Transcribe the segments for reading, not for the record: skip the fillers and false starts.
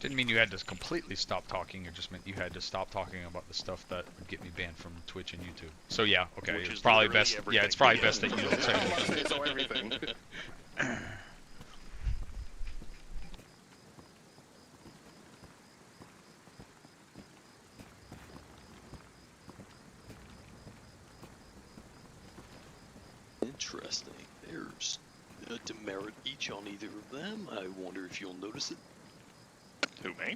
Didn't mean you had to completely stop talking. It just meant you had to stop talking about the stuff that would get me banned from Twitch and YouTube. So yeah, okay, it's probably best. Yeah, it's probably best that you don't say anything. So everything. Interesting. There's a demerit each on either of them. I wonder if you'll notice it. Who, me?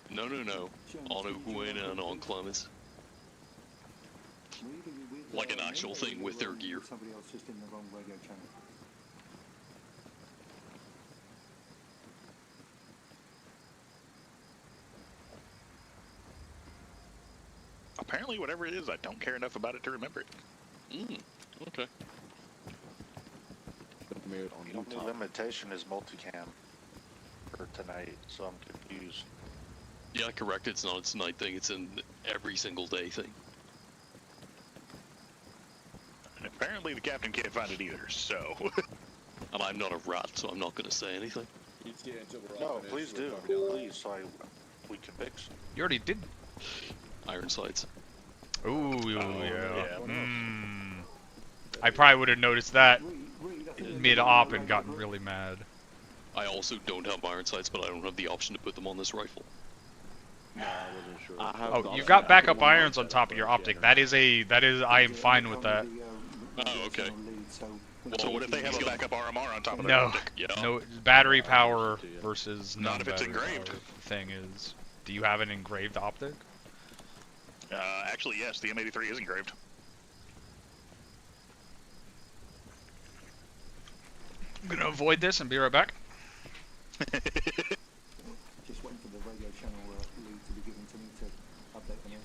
No. On Uguena and on Clemens. Like an actual thing with their gear. Somebody else just in the wrong radio channel. Apparently, whatever it is, I don't care enough about it to remember it. Okay. The only limitation is multicam for tonight, so I'm confused. Yeah, correct. It's not a tonight thing. It's an every single day thing. And apparently, the captain can't find it either, so... And I'm not a rat, so I'm not going to say anything. No, please do. Please, so we can fix. You already did. Iron sights. Ooh, yeah. I probably would have noticed that mid-op and gotten really mad. I also don't have iron sights, but I don't have the option to put them on this rifle. Oh, you've got backup irons on top of your optic. I am fine with that. Oh, okay. So what if they have a backup RMR on top of their No, optic? Yeah. no battery power versus Not if it's non-battery engraved. power thing is. Do you have an engraved optic? Actually, yes, the M83 is engraved. I'm gonna avoid this and be right back. Just waiting for the radio channel lead to be given to me to update them in.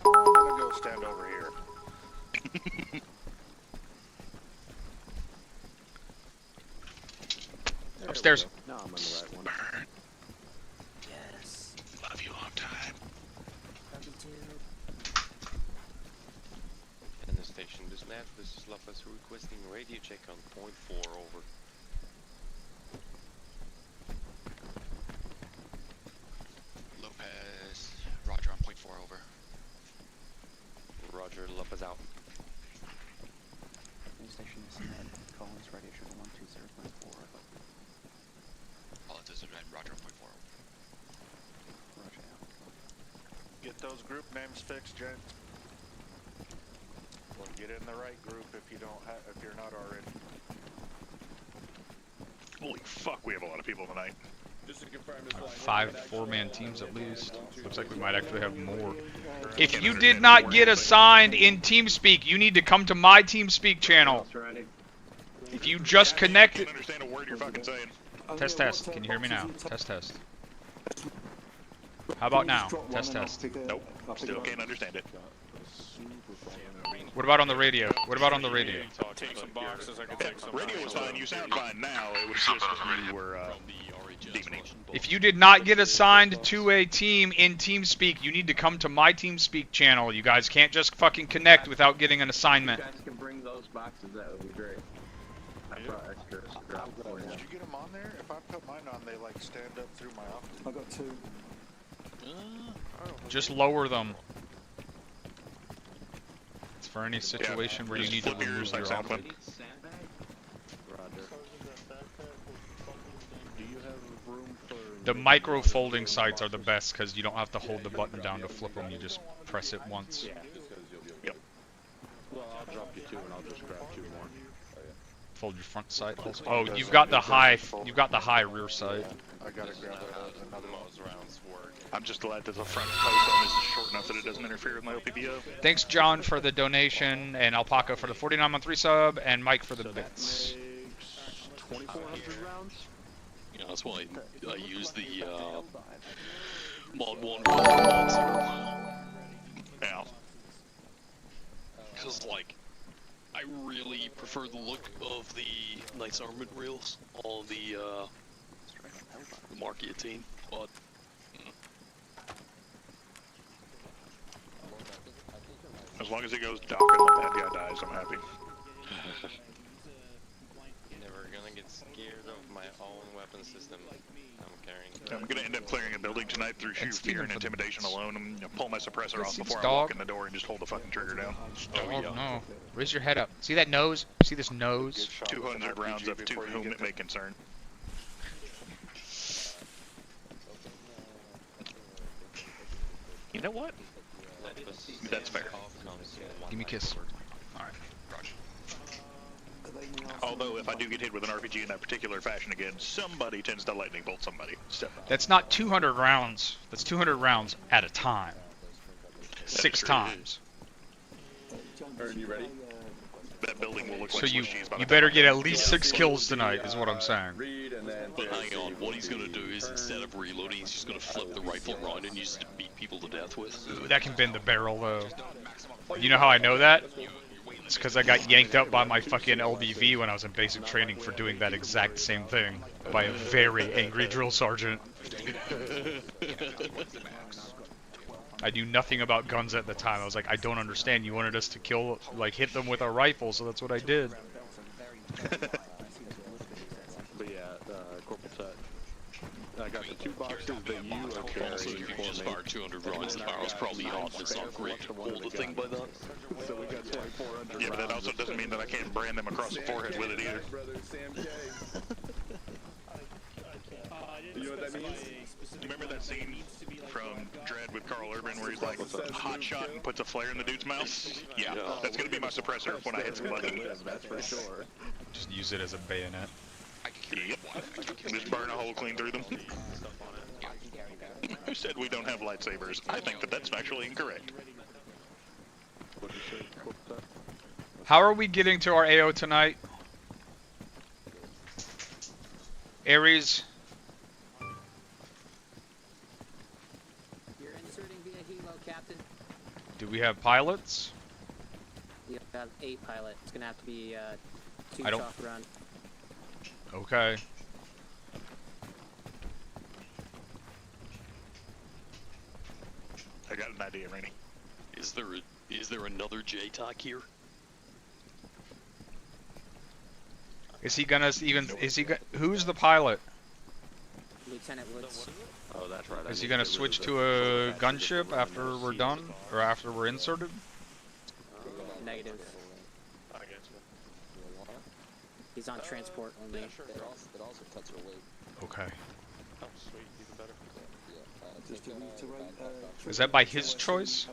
I'm gonna go stand over here. Upstairs. No, I'm on the right one. Burn. Yes. Love you long time. Love you too. And the station, this map, this is Lopez requesting radio check on .4, over. Lopez, Roger on .4, over. Roger, Lopez out. Station is at Collins, radio channel 120.4. All it is red, Roger on .4, over. Roger out. Get those group names fixed, gents. Well, get in the right group if you don't if you're not already. Holy fuck, we have a lot of people tonight. Just to confirm this line, 5 4-man teams at least. Looks like we might actually have more. If you did not get assigned in TeamSpeak, you need to come to my TeamSpeak channel. If you just I connected... can't understand a word you're fucking saying. Test. Can you hear me now? Test. How about now? Test. Nope. Still can't understand it. What about on the radio? take some boxes, I can take some. Radio was fine, you sound fine now. It was just you were demoning. If you did not get assigned to a team in TeamSpeak, you need to come to my TeamSpeak channel. You guys can't just fucking connect without getting an assignment. You guys can bring those boxes, that would be great. I brought extra scrap for you. Did you get them on there? If I put mine on, they like stand up through my optic. I got 2. Just lower them. It's for any situation where you just need to flip yours remove like your sound optic. flip. Sandbag? Roger. Do you have room for... The micro folding sites are the best because you don't have to hold the button down to flip them. You just press it once. Yep. Well, I'll drop you 2 and I'll just grab 2 more. Fold your front sight also. Oh, you've got the high rear sight. I gotta grab another one. I'm just glad that the front post on this is short enough that it doesn't interfere with my OPBO. Thanks, John, for the donation, and Alpaca for the 49-month resub, and Mike for the bits. 2,400 rounds? Yeah, that's why I use the mod 1 mod 0. Yeah. Because, like, I really prefer the look of the Knights Armament rails on the Mark 18, but As long as it goes dock and the bad guy dies, I'm happy. Never gonna get scared of my own weapon system I'm carrying. I'm gonna end up clearing a building tonight through sheer fear and intimidation alone. I'm gonna pull my suppressor off before I walk in the door and just hold the fucking trigger down. Oh no. Raise your head up. See that nose? See this nose? 200 rounds of to whom it may concern. You know what? That's fair. Give me a kiss. Alright. Although, if I do get hit with an RPG in that particular fashion again, somebody tends to lightning bolt somebody. So. That's not 200 rounds. That's 200 rounds at a time. 6 times. Are you ready? That building will look like So you Swiss cheese by the you time better I get get at least 6 kills tonight, is what I'm saying. Read and then. But hang on, what he's gonna do is instead of reloading, he's just gonna flip the rifle around and use it to beat people to death with. Ooh, that can bend the barrel though. You know how I know that? It's because I got yanked up by my fucking LDV when I was in basic training for doing that exact same thing by a very angry drill sergeant. I knew nothing about guns at the time. I was like, I don't understand. You wanted us to kill, like, hit them with a rifle, so that's what I did. But yeah, Corporal Tech. I got the 2 boxes that you are carrying. Also, if you just fired 200 rounds, the barrel's probably off. It's not great to hold the thing by that. So we got 2,400 Yeah, but that also doesn't mean that I can't brand them across the forehead with it either. You know what that means? Remember that scene from Dread with Carl Urban where he's like hot shot and puts a flare in the dude's mouth? Yeah, that's gonna be my suppressor when I hit somebody. That's for sure. Just use it as a bayonet. Yep. Just burn a hole clean through them. Who said we don't have lightsabers? I think that that's factually incorrect. How are we getting to our AO tonight? Ares? You're inserting via helo, Captain. Do we have pilots? You have a pilot. It's gonna have to be 2 I don't- chalk run. Okay. I got an idea, Rainey. Is there another JTOC here? Is he gonna who's the pilot? Lieutenant Woods. Oh, that's right. Is he gonna switch to a gunship after we're done? Or after we're inserted? Negative. He's on transport only. It also cuts your weight. Okay. Oh, sweet, even better. Just to reiterate, Is that by his choice?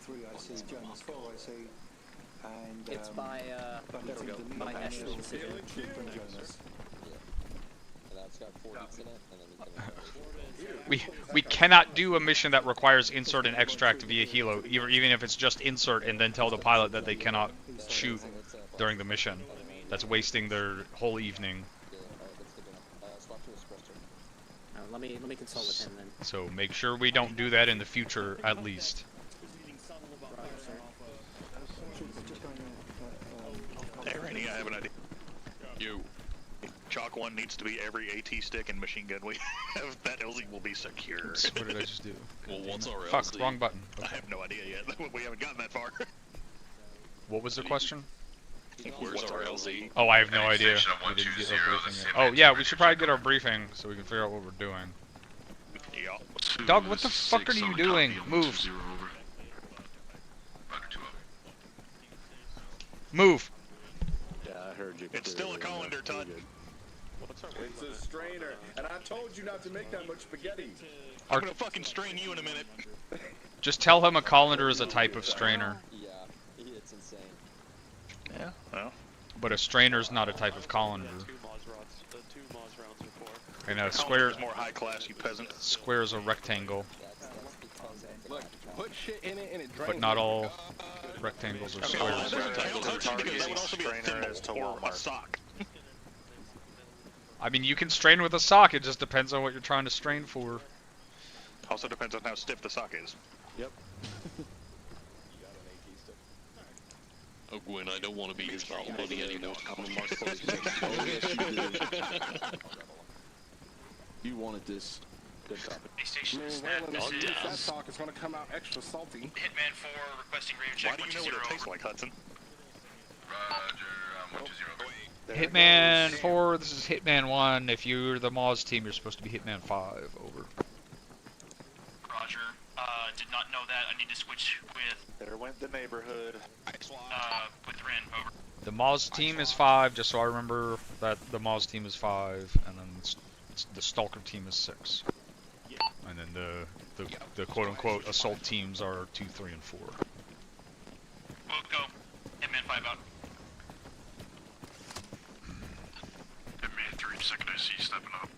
3 IC, Jones 4 IC, and It's by actual decision. We cannot do a mission that requires insert and extract via helo, even if it's just insert and then tell the pilot that they cannot shoot during the mission. That's wasting their whole evening. Let me consult with him then. So make sure we don't do that in the future, at least. Hey, Rainey, I have an idea. You. Chalk 1 needs to be every AT stick and machine gun we have. That LZ will be secure. Oops, what did I just do? Well, what's our Fuck, LZ? wrong button. I have no idea yet. We haven't gotten that far. What was the question? Where's our LZ? Oh, I have no idea. We didn't get our briefing yet. Oh, yeah, we should probably get our briefing so we can figure out what we're doing. Yeah. Dog, what the fuck are you doing? Move. Move. Yeah, I heard you. It's still a colander, Todd. It's a strainer, and I told you not to make that much spaghetti. I'm gonna fucking strain you in a minute. Just tell him a colander is a type of strainer. Yeah, it's insane. Yeah, well. But a strainer is not a type of colander. And a square is more high class, you peasant. Square is a rectangle. Look, put shit in it and it drains. But not all rectangles are squares. That would also be a thimble or a sock. I mean, you can strain with a sock. It just depends on what you're trying to strain for. Also depends on how stiff the sock is. Yep. Oh, Gwen, I don't want to be his foul buddy anymore. You wanted this. Good topic. Hey, Station Snap, this is that talk is going to come out extra salty. Hitman 4 requesting radio check. Why do you know what it tastes like, Hudson? Roger, Hitman 4, this is Hitman 1. If you're the Moz team, you're supposed to be Hitman 5. Over. Roger. Did not know that. I need to switch with. There went the neighborhood. With Ren. Over. The Moz team is 5, just so I remember that the Moz team is 5, and then the Stalker team is 6. And then the quote-unquote assault teams are 2, 3, and 4. We'll go. Hitman 5 out. Hitman 3, second IC stepping up.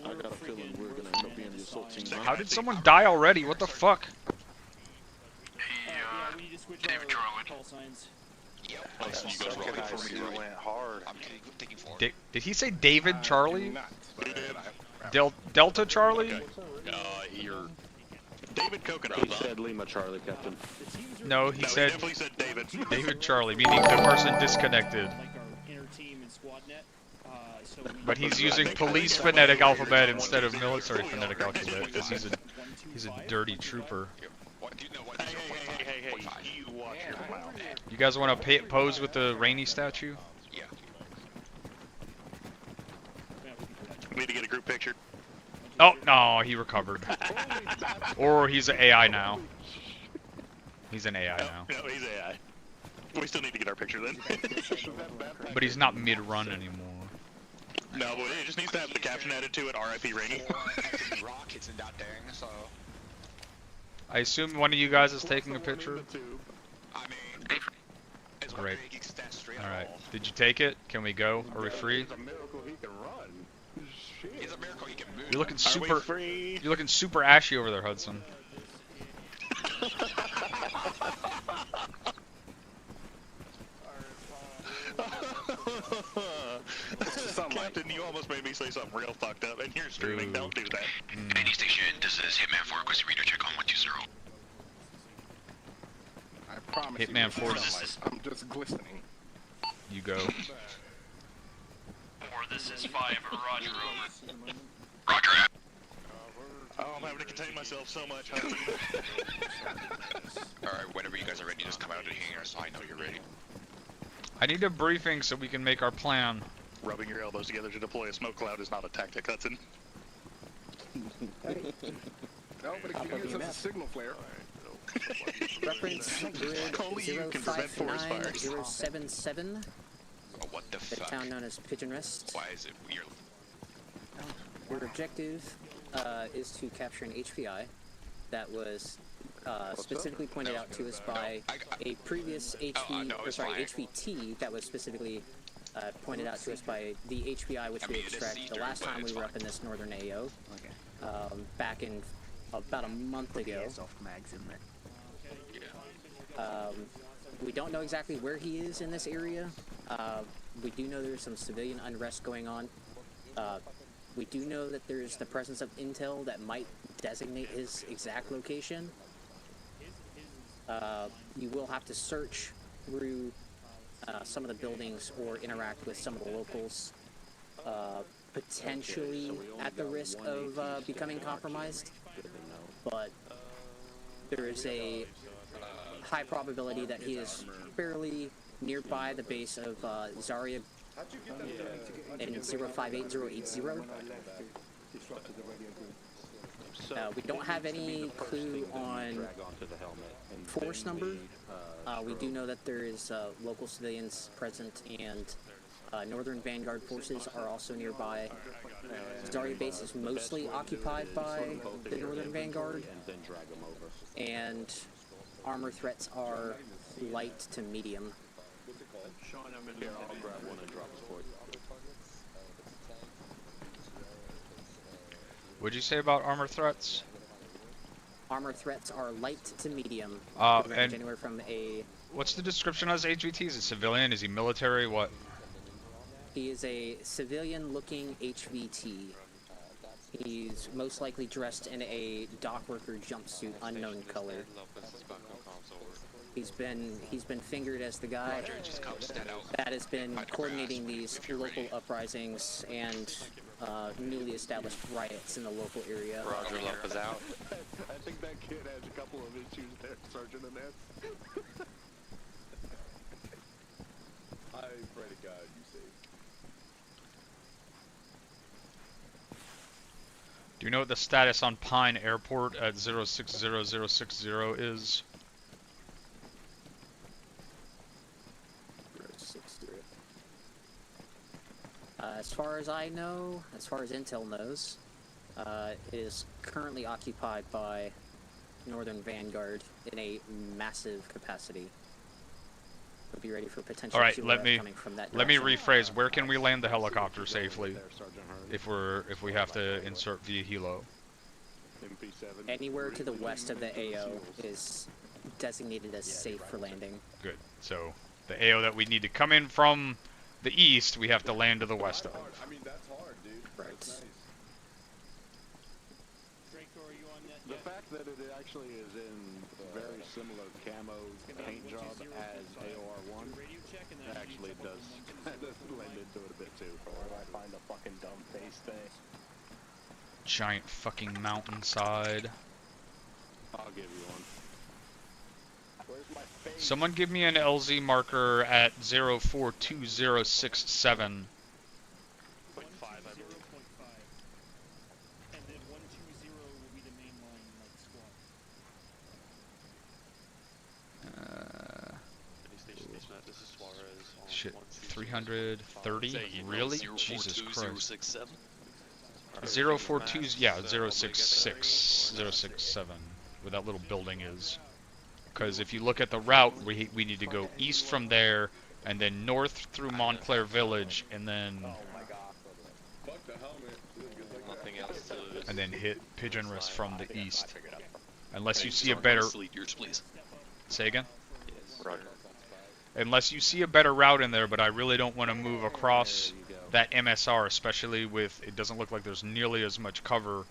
I got a feeling we're gonna end up being the assault team. How did someone die already? What the fuck? David Charlie. Yep. That second IC went hard. I'm taking 4. Did he say David Charlie? He did. Delta Charlie? You're David Coconut. He said Lima Charlie, Captain. No, he said definitely said David. David Charlie, meaning the person disconnected. But he's using police phonetic alphabet instead of military phonetic alphabet because he's a dirty trooper. Hey, you watch your mouth. You guys want to pose with the rainy statue? Yeah. We need to get a group picture. Oh no, he recovered. Or he's an AI now. He's an AI now. No, he's AI. We still need to get our picture then. But he's not mid-run anymore. No, but it just needs to have the caption added to it, RIP Rainy. Rockets in that thing, so... I assume one of you guys is taking a picture? I mean... It's Great. All Alright, did you take it? Can we go? Are we free? It's a miracle he can run. Shit. It's a miracle you can move. You're looking super ashy over there, Hudson. Captain, you almost made me say something real fucked up, and you're streaming. Don't do that. Any station, this is Hitman 4, requesting reader check on 120. I promise Hitman 4. I'm just glistening. You go. 4, this is 5. Roger, over. Roger. Oh, I'm having to contain myself so much, Hudson. Alright, whenever you guys are ready, just come out of the hangar so I know you're ready. I need a briefing so we can make our plan. Rubbing your elbows together to deploy a smoke cloud is not a tactic, Hudson. No, but it can use as a signal flare. Reference grid Only you can prevent forest fires. 059077. Oh, what the The fuck? town known as Pigeon Rest. Why is it weird? Your objective is to capture an HPI that was specifically pointed out to us by a previous HVT that was specifically pointed out to us by the HPI which we extracted the last time we were up in this northern AO. Back in about a month ago. We don't know exactly where he is in this area. We do know there's some civilian unrest going on. We do know that there's the presence of intel that might designate his exact location. You will have to search through some of the buildings or interact with some of the locals, potentially at the risk of becoming compromised. But there is a high probability that he is fairly nearby the base of Zarya in 058080. We don't have any clue on force number. We do know that there is local civilians present, and Northern Vanguard forces are also nearby. Zarya base is mostly occupied by the Northern Vanguard, and armor threats are light to medium. Here, I'll grab one and drop a sport. What'd you say about armor threats? Armor threats are light to medium. And anywhere from a... What's the description of his HVT? Is he civilian? Is he military? What? He is a civilian-looking HVT. He's most likely dressed in a dock worker jumpsuit, unknown color. He's been fingered as the guy that has been coordinating these local uprisings and newly established riots in the local area. Roger, Love is out. I think that kid has a couple of issues there, Sergeant Annette. I pray to God Do you know what the status on Pine Airport at 060060 is? As far as I know, as far as Intel knows, it is currently occupied by Northern Vanguard in a massive capacity. We'll be ready for potential Alright, QRF coming from that let me direction. rephrase. Where can we land the helicopter safely if we have to insert via helo? Anywhere to the west of the AO is designated as safe for landing. Good. So the AO that we need to come in from the east, we have to land to the west of. I mean, that's hard, dude. Right. The fact that it actually is in very similar camo paint job as AOR1 actually does kind of blend into it a bit too. Where do I find a fucking dumb face thing? Giant fucking mountainside. I'll give you one. Where's my face? Someone give me an LZ marker at 042067. Shit, 330? Really? Jesus Christ. 042, yeah, 066, 067, where that little building is. Because if you look at the route, we need to go east from there, and then north through Montclair Village, and then... And then hit Pigeon Rest from the east. Unless you see a better... Say again? Roger. Unless you see a better route in there, but I really don't want to move across that MSR, especially with, it doesn't look like there's nearly as much cover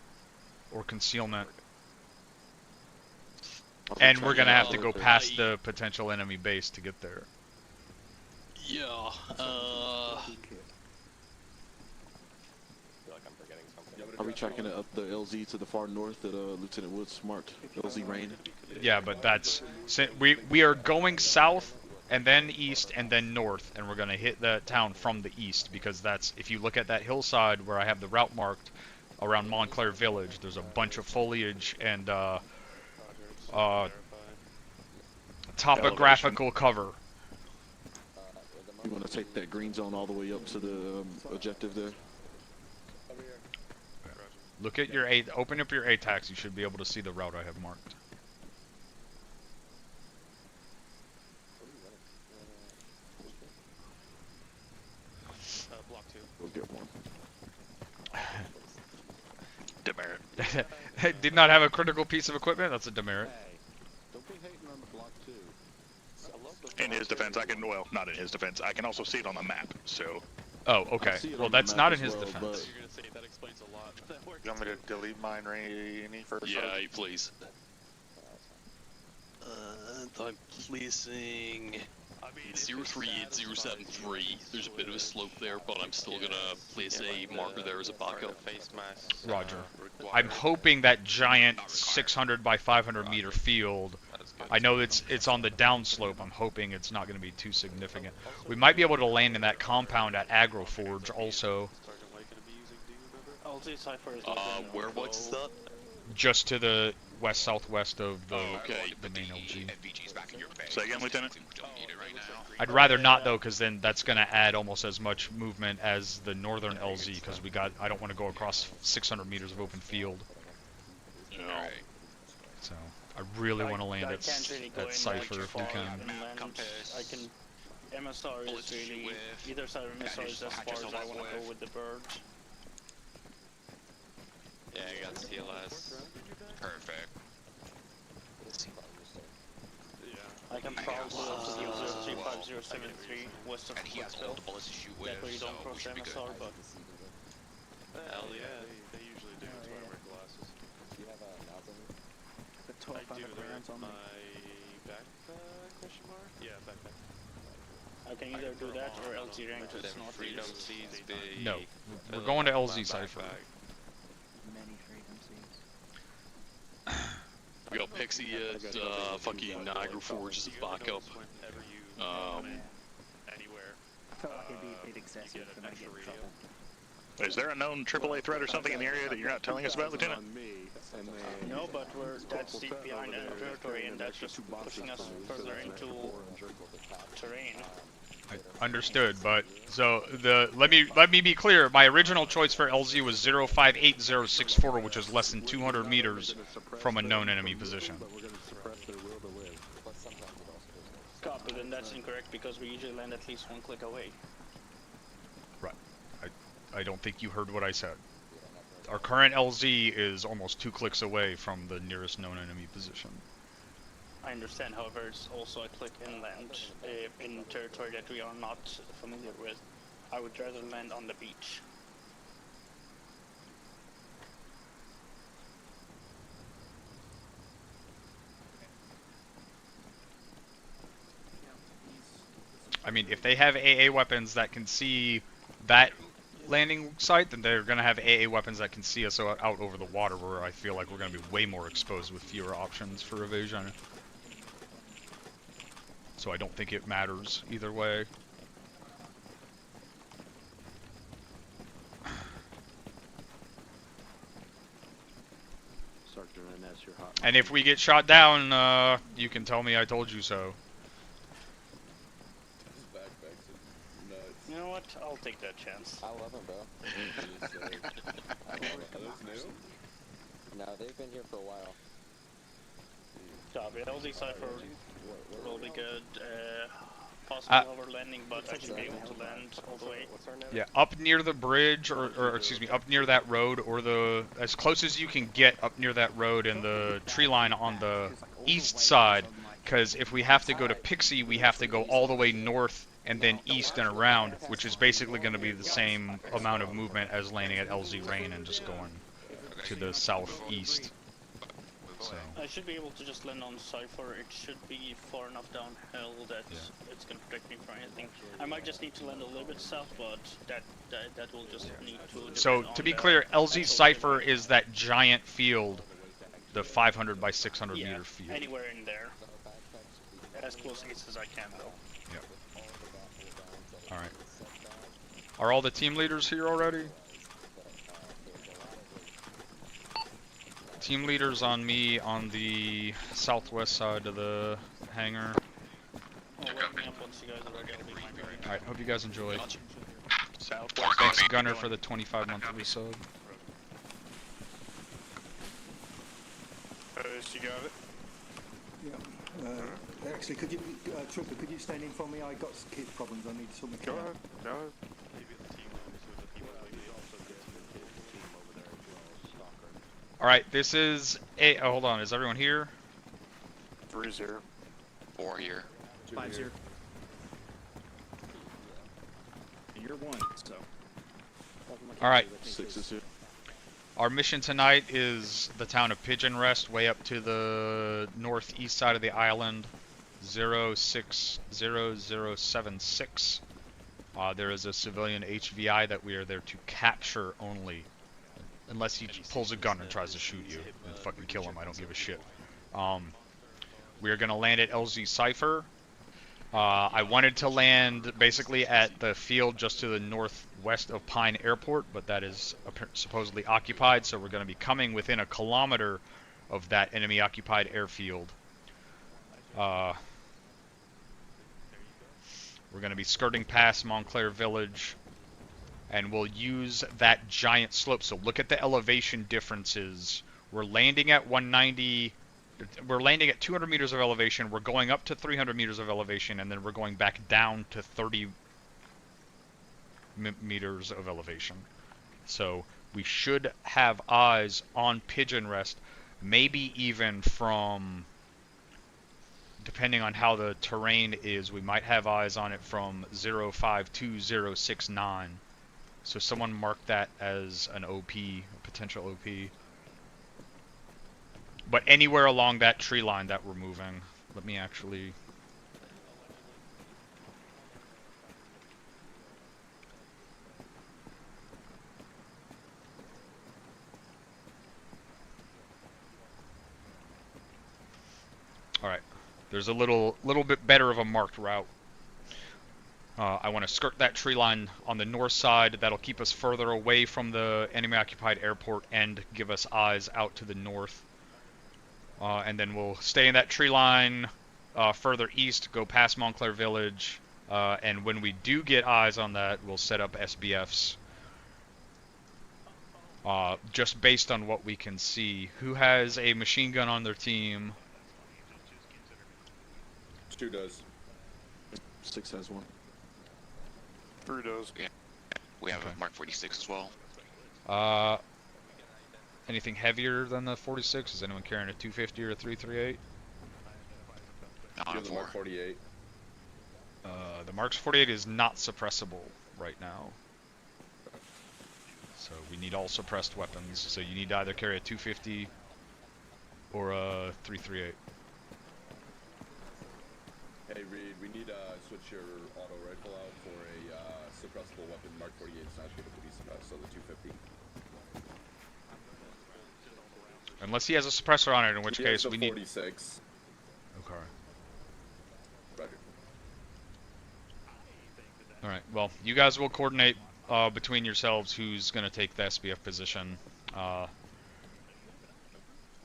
or concealment. And we're going to have to go past the potential enemy base to get there. Yeah, Are we tracking it up the LZ to the far north that Lieutenant Woods marked? LZ Rain? Yeah, but that's... We are going south, and then east, and then north, and we're going to hit the town from the east, because that's... If you look at that hillside where I have the route marked around Montclair Village, there's a bunch of foliage and topographical cover. You want to take that green zone all the way up to the objective there? Look at your open up your ATACs. You should be able to see the route I have marked. Block 2. We'll get one. Demerit. Did not have a critical piece of equipment. That's a demerit. Don't be hating on the block 2. In his defense, I can, well, not in his defense, I can also see it on the map, so... Oh, okay. Well, that's not in his defense. You're gonna say that explains a lot. You want me to delete mine, Rainy, first? Yeah, please. I'm placing 038073. There's a bit of a slope there, but I'm still gonna place a marker there as a backup. Face mask. Roger. I'm hoping that giant 600 by 500 meter field. I know it's on the downslope. I'm hoping it's not going to be too significant. We might be able to land in that compound at Reforger also. Where what's that? Just to the west-southwest of the, the main LG. Say again, Lieutenant? I'd rather not though, because then that's going to add almost as much movement as the northern LZ. Because I don't want to go across 600 meters of open field. No. So I really want to land at Cypher if we can. I can. MSR is really either side of MSR is as far as I want to go with the birds. Yeah, I got CLS. Perfect. I can probably also do 035073 west of Woodsville. That way you don't cross MSR, but... Hell yeah, they usually do. That's why I wear glasses. Do you have a nozzle? The 1200 rounds on my backpack, question mark? Yeah, backpack. I can either do that or LZ range is Freedom northeast. Seeds be... No, we're going to LZ Cypher. Many Freedom Seeds. We got Pixie at fucking Niagara Forge as a backup. I felt like it'd be a bit excessive for me to get in trouble. Is there a known AAA threat or something in the area that you're not telling us about, Lieutenant? No, but we're that deep behind enemy territory, and that's just pushing us further into terrain. Understood, but so let me be clear. My original choice for LZ was 058064, which is less than 200 meters from a known enemy position. Copy, then that's incorrect because we usually land at least one click away. Right. I don't think you heard what I said. Our current LZ is almost 2 clicks away from the nearest known enemy position. I understand, however, it's also a click inland in territory that we are not familiar with. I would rather land on the beach. I mean, if they have AA weapons that can see that landing site, then they're going to have AA weapons that can see us out over the water, where I feel like we're going to be way more exposed with fewer options for evasion. So I don't think it matters either way. And if we get shot down, you can tell me I told you so. You know what? I'll take that chance. I love them, bro. Are those new? No, they've been here for a while. Copy. LZ Cypher will be good. Possibly over landing, but I should be able to land all the way. Yeah, up near the bridge, or excuse me, up near that road, or as close as you can get up near that road and the tree line on the east side, because if we have to go to Pixie, we have to go all the way north and then east and around, which is basically going to be the same amount of movement as landing at LZ Rain and just going to the southeast. So. I should be able to just land on Cypher. It should be far enough downhill that it's going to protect me from anything. I might just need to land a little bit south, but that will just need to... So, to be clear, LZ Cypher is that giant field, the 500 by 600 meter field. Anywhere in there. As close as I can, though. Yep. Alright. Are all the team leaders here already? Team leaders on me on the southwest side of the hangar. Alright, hope you guys enjoyed. Thanks Gunner for the 25-month resub. You got it? Yeah. Actually, could you, Trooper, could you stand in for me? I got kids problems. I need to sort my car out. Go ahead. Alright, this is a. Oh, hold on, is everyone here? 3-0. 4 here. 5-0. You're 1, so. Alright. 6 is here. Our mission tonight is the town of Pigeon Rest, way up to the northeast side of the island, 060076. There is a civilian HVI that we are there to capture only. Unless he pulls a gun and tries to shoot you and fucking kill him, I don't give a shit. We are going to land at LZ Cypher. I wanted to land basically at the field just to the northwest of Pine Airport, but that is supposedly occupied, so we're going to be coming within a kilometer of that enemy-occupied airfield. We're going to be skirting past Montclair Village, and we'll use that giant slope. So look at the elevation differences. We're landing at 190. We're landing at 200 meters of elevation. We're going up to 300 meters of elevation, and then we're going back down to 30 meters of elevation. So we should have eyes on Pigeon Rest, maybe even from, depending on how the terrain is, we might have eyes on it from 052069. So someone mark that as an OP, a potential OP. But anywhere along that tree line that we're moving. Let me actually... Alright. There's a little bit better of a marked route. I want to skirt that tree line on the north side. That'll keep us further away from the enemy-occupied airport and give us eyes out to the north. And then we'll stay in that tree line further east, go past Montclair Village, and when we do get eyes on that, we'll set up SBFs. Just based on what we can see. Who has a machine gun on their team? Stu does. 6 has one. Drew does. Yeah. We have a Mark 46 as well. Anything heavier than the 46? Is anyone carrying a 250 or a 338? Not the Mark 48. The Mark 48 is not suppressible right now. So we need all suppressed weapons. So you need to either carry a 250 or a 338. Hey Reed, we need to switch your auto rifle out for a suppressible weapon. Mark 48 is not able to be suppressed, so the 250. Unless he has a suppressor on it, in which case we need... 46. Okay. Roger. Alright, well, you guys will coordinate between yourselves who's going to take the SBF position.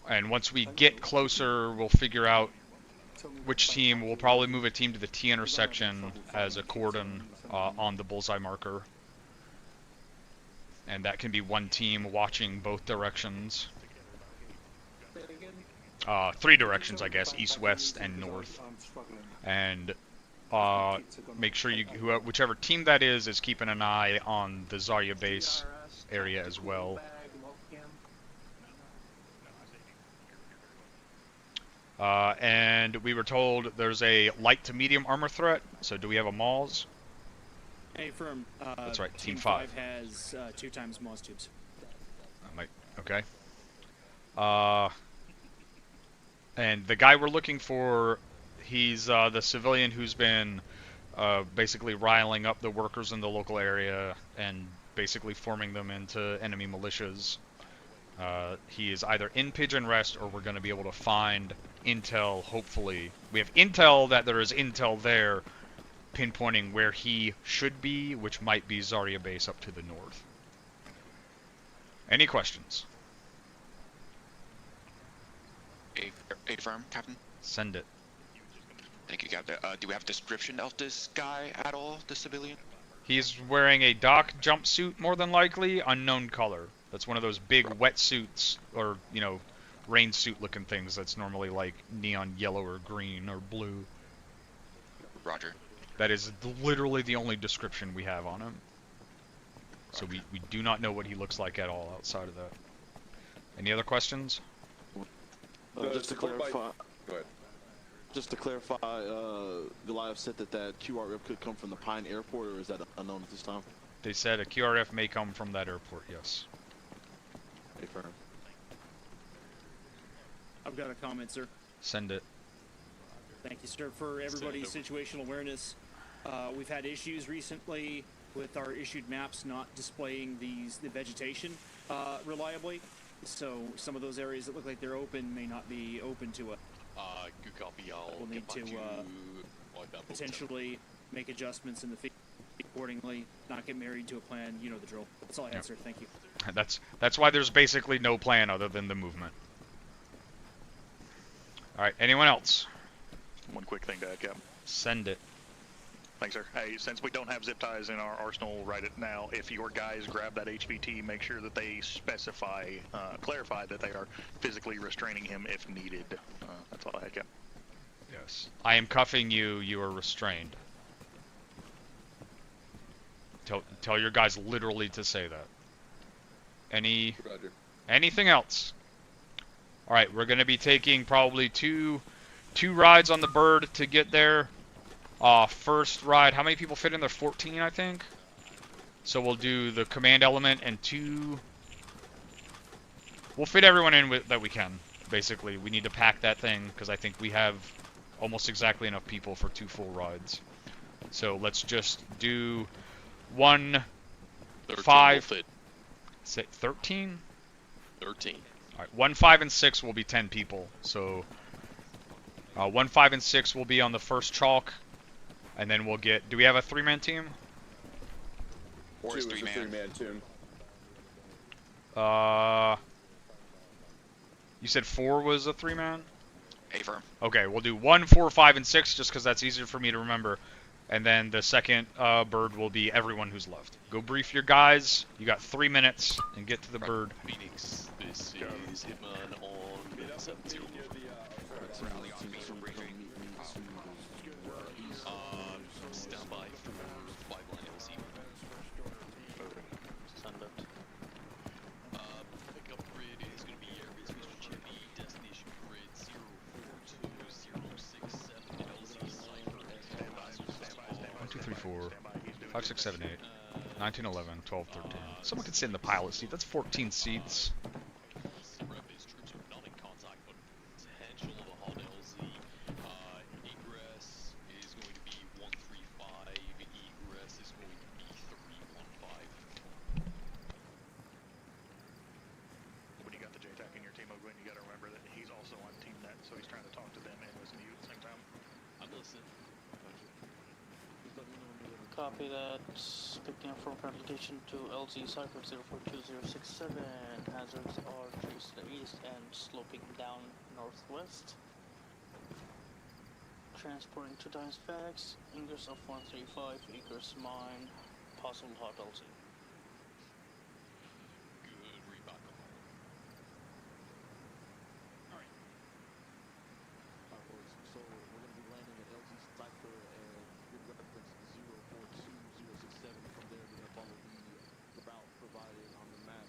And once we get closer, we'll figure out which team. We'll probably move a team to the T intersection as a cordon on the bullseye marker. And that can be one team watching both directions. 3 directions, I guess, east, west, and north. And make sure you, whichever team that is keeping an eye on the Zarya base area as well. And we were told there's a light to medium armor threat. So do we have a Maws? Hey, firm. That's right, Team 5 has 2 times Maws tubes. Okay. And the guy we're looking for, he's the civilian who's been basically riling up the workers in the local area and basically forming them into enemy militias. He is either in Pigeon Rest or we're going to be able to find intel, hopefully. We have intel that there is intel there, pinpointing where he should be, which might be Zarya base up to the north. Any questions? A firm, Captain. Send it. Thank you, Captain. Do we have a description of this guy at all, the civilian? He's wearing a dock jumpsuit, more than likely, unknown color. That's one of those big wetsuits, or, you know, rain suit looking things that's normally like neon yellow or green or blue. Roger. That is literally the only description we have on him. So we do not know what he looks like at all outside of that. Any other questions? Just to clarify, go ahead. Just to clarify, Goliath said that QRF could come from the Pine Airport, or is that unknown at this time? They said a QRF may come from that airport, yes. Affirm. I've got a comment, sir. Send it. Thank you, sir, for everybody's situational awareness. We've had issues recently with our issued maps not displaying the vegetation reliably. So some of those areas that look like they're open may not be open to us. Good copy. We'll need to potentially make adjustments in the feed accordingly, not get married to a plan. You know the drill. That's all I have, sir. Thank you. That's why there's basically no plan other than the movement. All right. Anyone else? One quick thing to add, Cap. Send it. Thanks, sir. Hey, since we don't have zip ties in our arsenal right now, if your guys grab that HVT, make sure that they specify, clarify that they are physically restraining him if needed. That's all I had, Cap. Yes. I am cuffing you. You are restrained. Tell your guys literally to say that. Anything else? All right, we're going to be taking probably two rides on the bird to get there. First ride, how many people fit in there? 14, I think. So we'll do the command element and 2. We'll fit everyone in that we can. Basically, we need to pack that thing because I think we have almost exactly enough people for 2 full rides. So let's just do 1, 5. Fit. Say 13. 13. All right, 1, 5, and 6 will be 10 people. So 1, 5, and 6 will be on the first chalk. And then we'll get... Do we have a 3-man team? 4 is 2 is a 3-man. 3-man team. You said 4 was a 3-man? Affirm. Okay, we'll do 1, 4, 5, and 6 just because that's easier for me to remember. And then the second bird will be everyone who's left. Go brief your guys. You got 3 minutes and get to the bird. Phoenix, this is Hitman on mid 7-2. Rally on me for briefing. Stand by for 5-line LC. Send it. Pickup grid is going to be Airbase Mr. Chippy, destination grid 042067 LZ Cypher. 1, 2, 3, 4, 5, 6, 7, 8, 9, 10, 11, 12, 13. Someone can sit in the pilot seat. That's 14 seats. Rep-based troops are not in contact, but potential of a hot LZ. Egress is going to be 135. Egress is going to be 315. When you got the JTAC in your team, Ogwin, you got to remember that he's also on team net, so he's trying to talk to them and listen to you at the same time. I'm listening. Copy that. Picking up from application to LZ Cypher 042067. Hazards are trees to the east and sloping down northwest. Transporting 2 times fax. Ingress of 135. Egress mine. Possible hot LZ. Good, read back on. Alright, boys. So we're going to be landing at LZ Cypher and grid reference 042067. From there, we're going to follow the route provided on the map.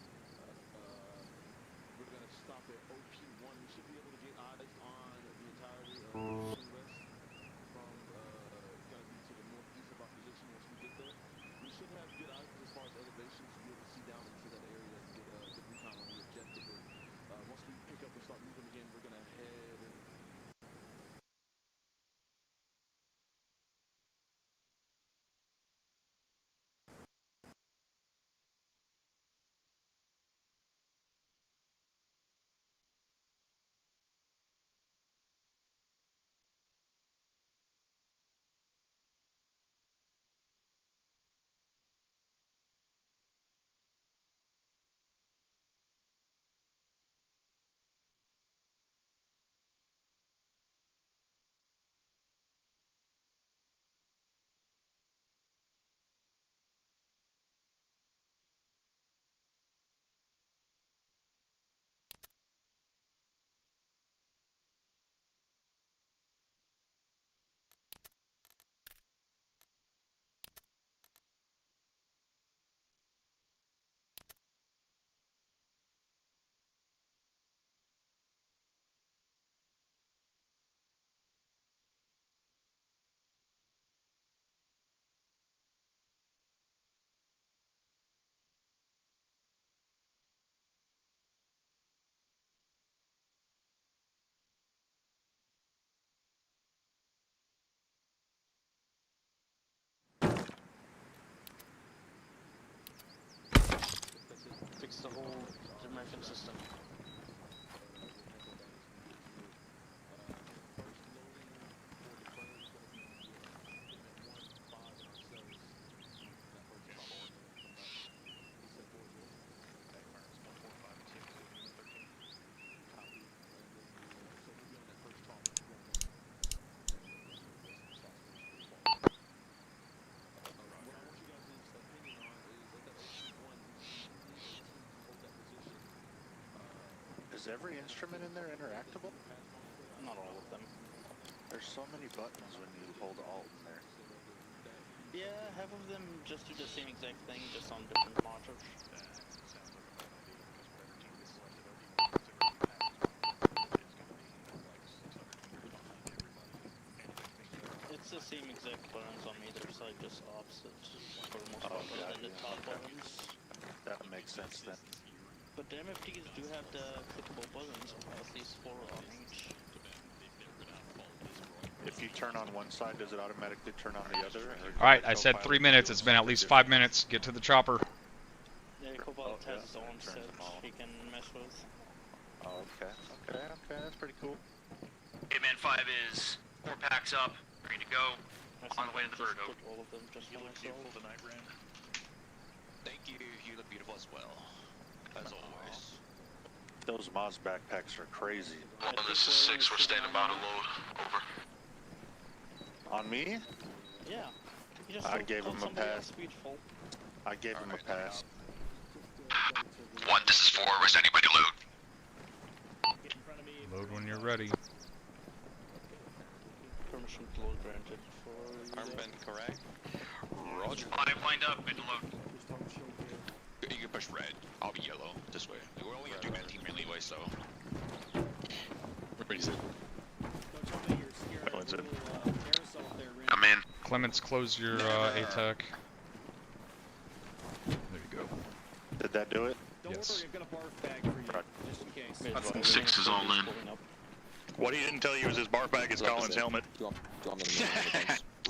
We're going to stop at OP1. We should be able to get eyes on the entirety of West from going to be to the northeast of our position once we get there. We should have good eyes as far as elevation to be able to see down into that area and get good recon on the objective. Once we pick up and start moving again, we're going to head and fix the whole American system. Is every instrument in there interactable? Not all of them. There's so many buttons when you hold Alt in there. Yeah, half of them just do the same exact thing, just on different modules. It's the same exact buttons on either side, just opposite for the most part, other than the top buttons. That makes sense then. But the MFTs do have the clickable buttons, at least 4 on each. If you turn on one side, does it automatically turn on the other? Alright, I said 3 minutes. It's been at least 5 minutes. Get to the chopper. Yeah, Cobalt has his own set he can mess with. Oh, okay, that's pretty cool. Hitman 5 is 4 packs up, ready to go. On the way to the bird Put all of them just You for look myself. beautiful tonight, Ren. Thank you. You look beautiful as well. As always. Those Moz backpacks are crazy. Well, this is 6, we're standing by to load. Over. On me? Yeah. You just I told- gave told him a somebody pass. else we'd fall. I gave him a pass. 1, this is 4. We're standing by to load. Load when you're ready. Permission to load granted for Armband correct. Roger. Body lined up, mid to load. You can push red. I'll be yellow. This way. We're only a 2-man team anyway, so. Everybody's in. Everyone's in. I'm in. Clements, close your ATAC. There you go. Did that do it? Yes. I've got a barf bag for you, just in case. 6 is all in. What he didn't tell you is his barf bag is Colin's helmet.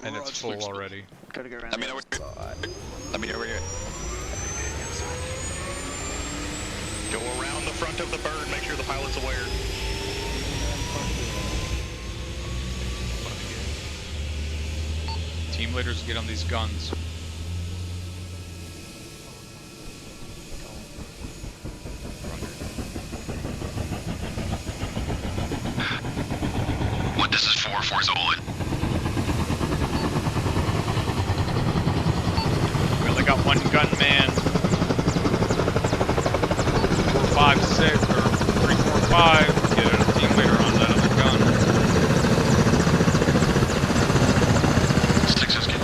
And it's full already. Gotta go around. Let me know where. Let me know where you're at. Go around the front of the bird, make sure the pilot's aware. Team leaders get on these guns. What? This is 4. 4's all in. We only got one gunman. 4, 5, 6, or 3, 4, 5. Get a team leader on that other gun. 6 is getting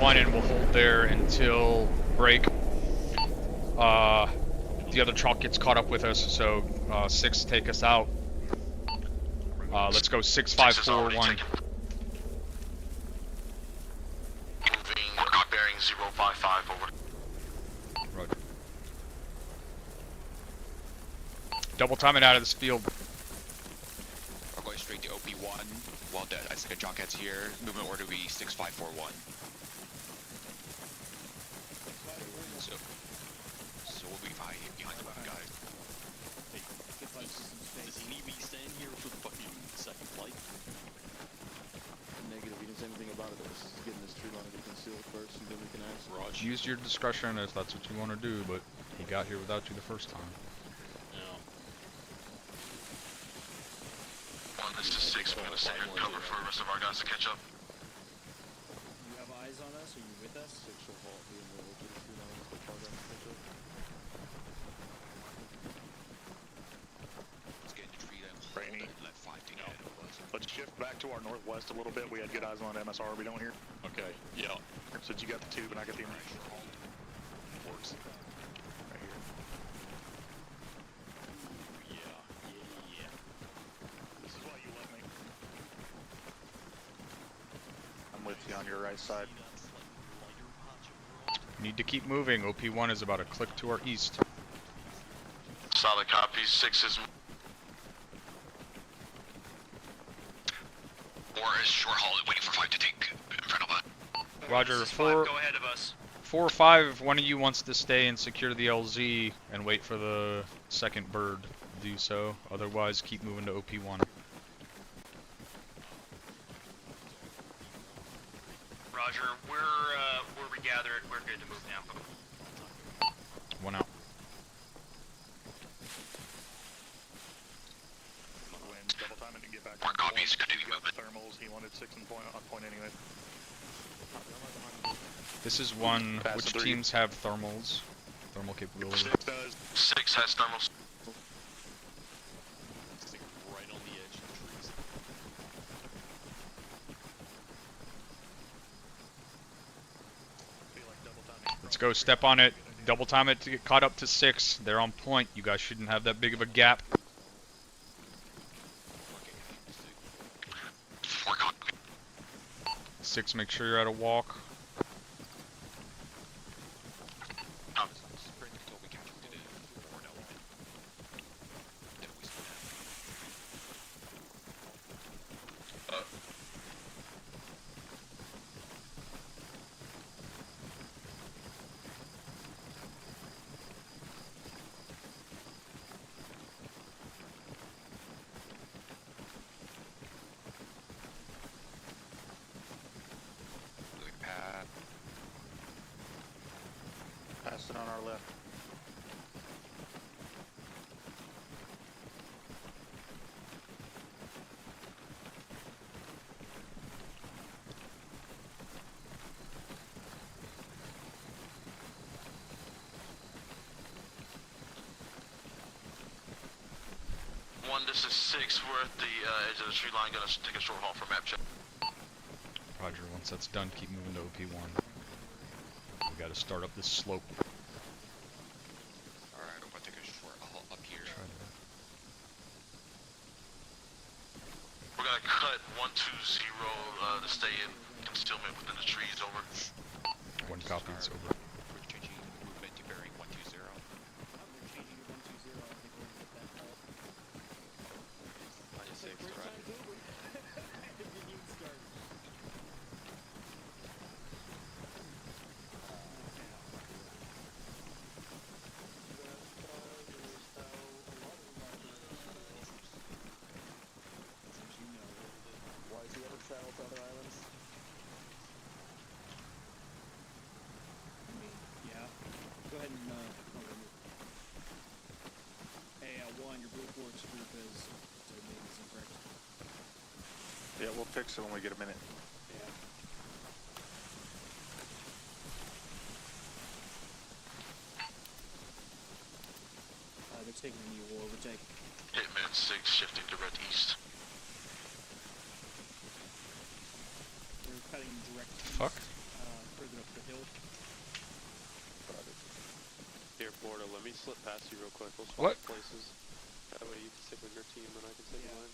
OP1 and we'll hold there until break. The other chalk gets caught up with us, so 6 take us out. Let's go 6-5-4-1. Moving, we're bearing 055 over. Roger. Double time it out of this field. We're going straight to OP1. Well dead. I think a Jockhead's here. Movement order be 6-5-4-1. So we'll be behind the guys. Does he need me to stand here for the fucking second flight? Negative, he didn't say anything about it. Let's just get in this tree line and concealed first, and then we can ask. Raj. Use your discretion if that's what you want to do, but he got here without you the first time. This is 6. We're gonna stay here and cover for the rest of our guys to catch up. You have eyes on us? Are you with us? 6 will halt the middle to the tree line so far down the picture. Let's get in the tree then. Rainy. Let 5 take ahead of us. Let's shift back to our northwest a little bit. We had good eyes on MSR. We don't hear. Okay, yeah. Since you got the tube and I got the Works. right here. Yeah. This is why you love me. I'm with you on your right side. Need to keep moving. OP1 is about a click to our east. Solid copy. 6 is more is short haul waiting for 5 to take in front of us. Roger. 4. Go ahead of us. 4 or 5. If one of you wants to stay and secure the LZ and wait for the second bird, do so. Otherwise, keep moving to OP1. Roger. We're regathered. We're good to move now. 1 out. Double time it to get back. More copies. Continue movement. Thermals. He wanted 6 on point anyway. This is 1. Pass Which the 3. teams have thermals? Thermal capability. 6 does. 6 has thermals. Right on the edge of the trees. Feel like double time. Let's go. Step on it. Double time it to get caught up to 6. They're on point. You guys shouldn't have that big of a gap. 4 copy. 6, make sure you're at a walk. Sprint until we catch up to the 4 element. Then we spin out. Moving pad. Passing on our left. This is 6. We're at the edge of the tree line. Gonna take a short haul for map check. Roger. Once that's done, keep moving to OP1. We gotta start up this slope. Alright, I'm gonna take a short haul up here. We're gonna cut 120 to stay in concealment within the trees. Over. 1 copy. It's over. We're changing movement to bearing 120. Travel to other islands? Yeah. Go ahead and, hey, 1, your Blue Forks group is incorrect. Yeah, we'll fix it when we get a minute. Yeah. They're taking a new overtake. Hitman 6 shifting direct east. They're cutting direct Fuck. further hill. Here, Florida, let me slip past you real quick. We'll swap What? places. That way you can stick with your team and I can stick with mine.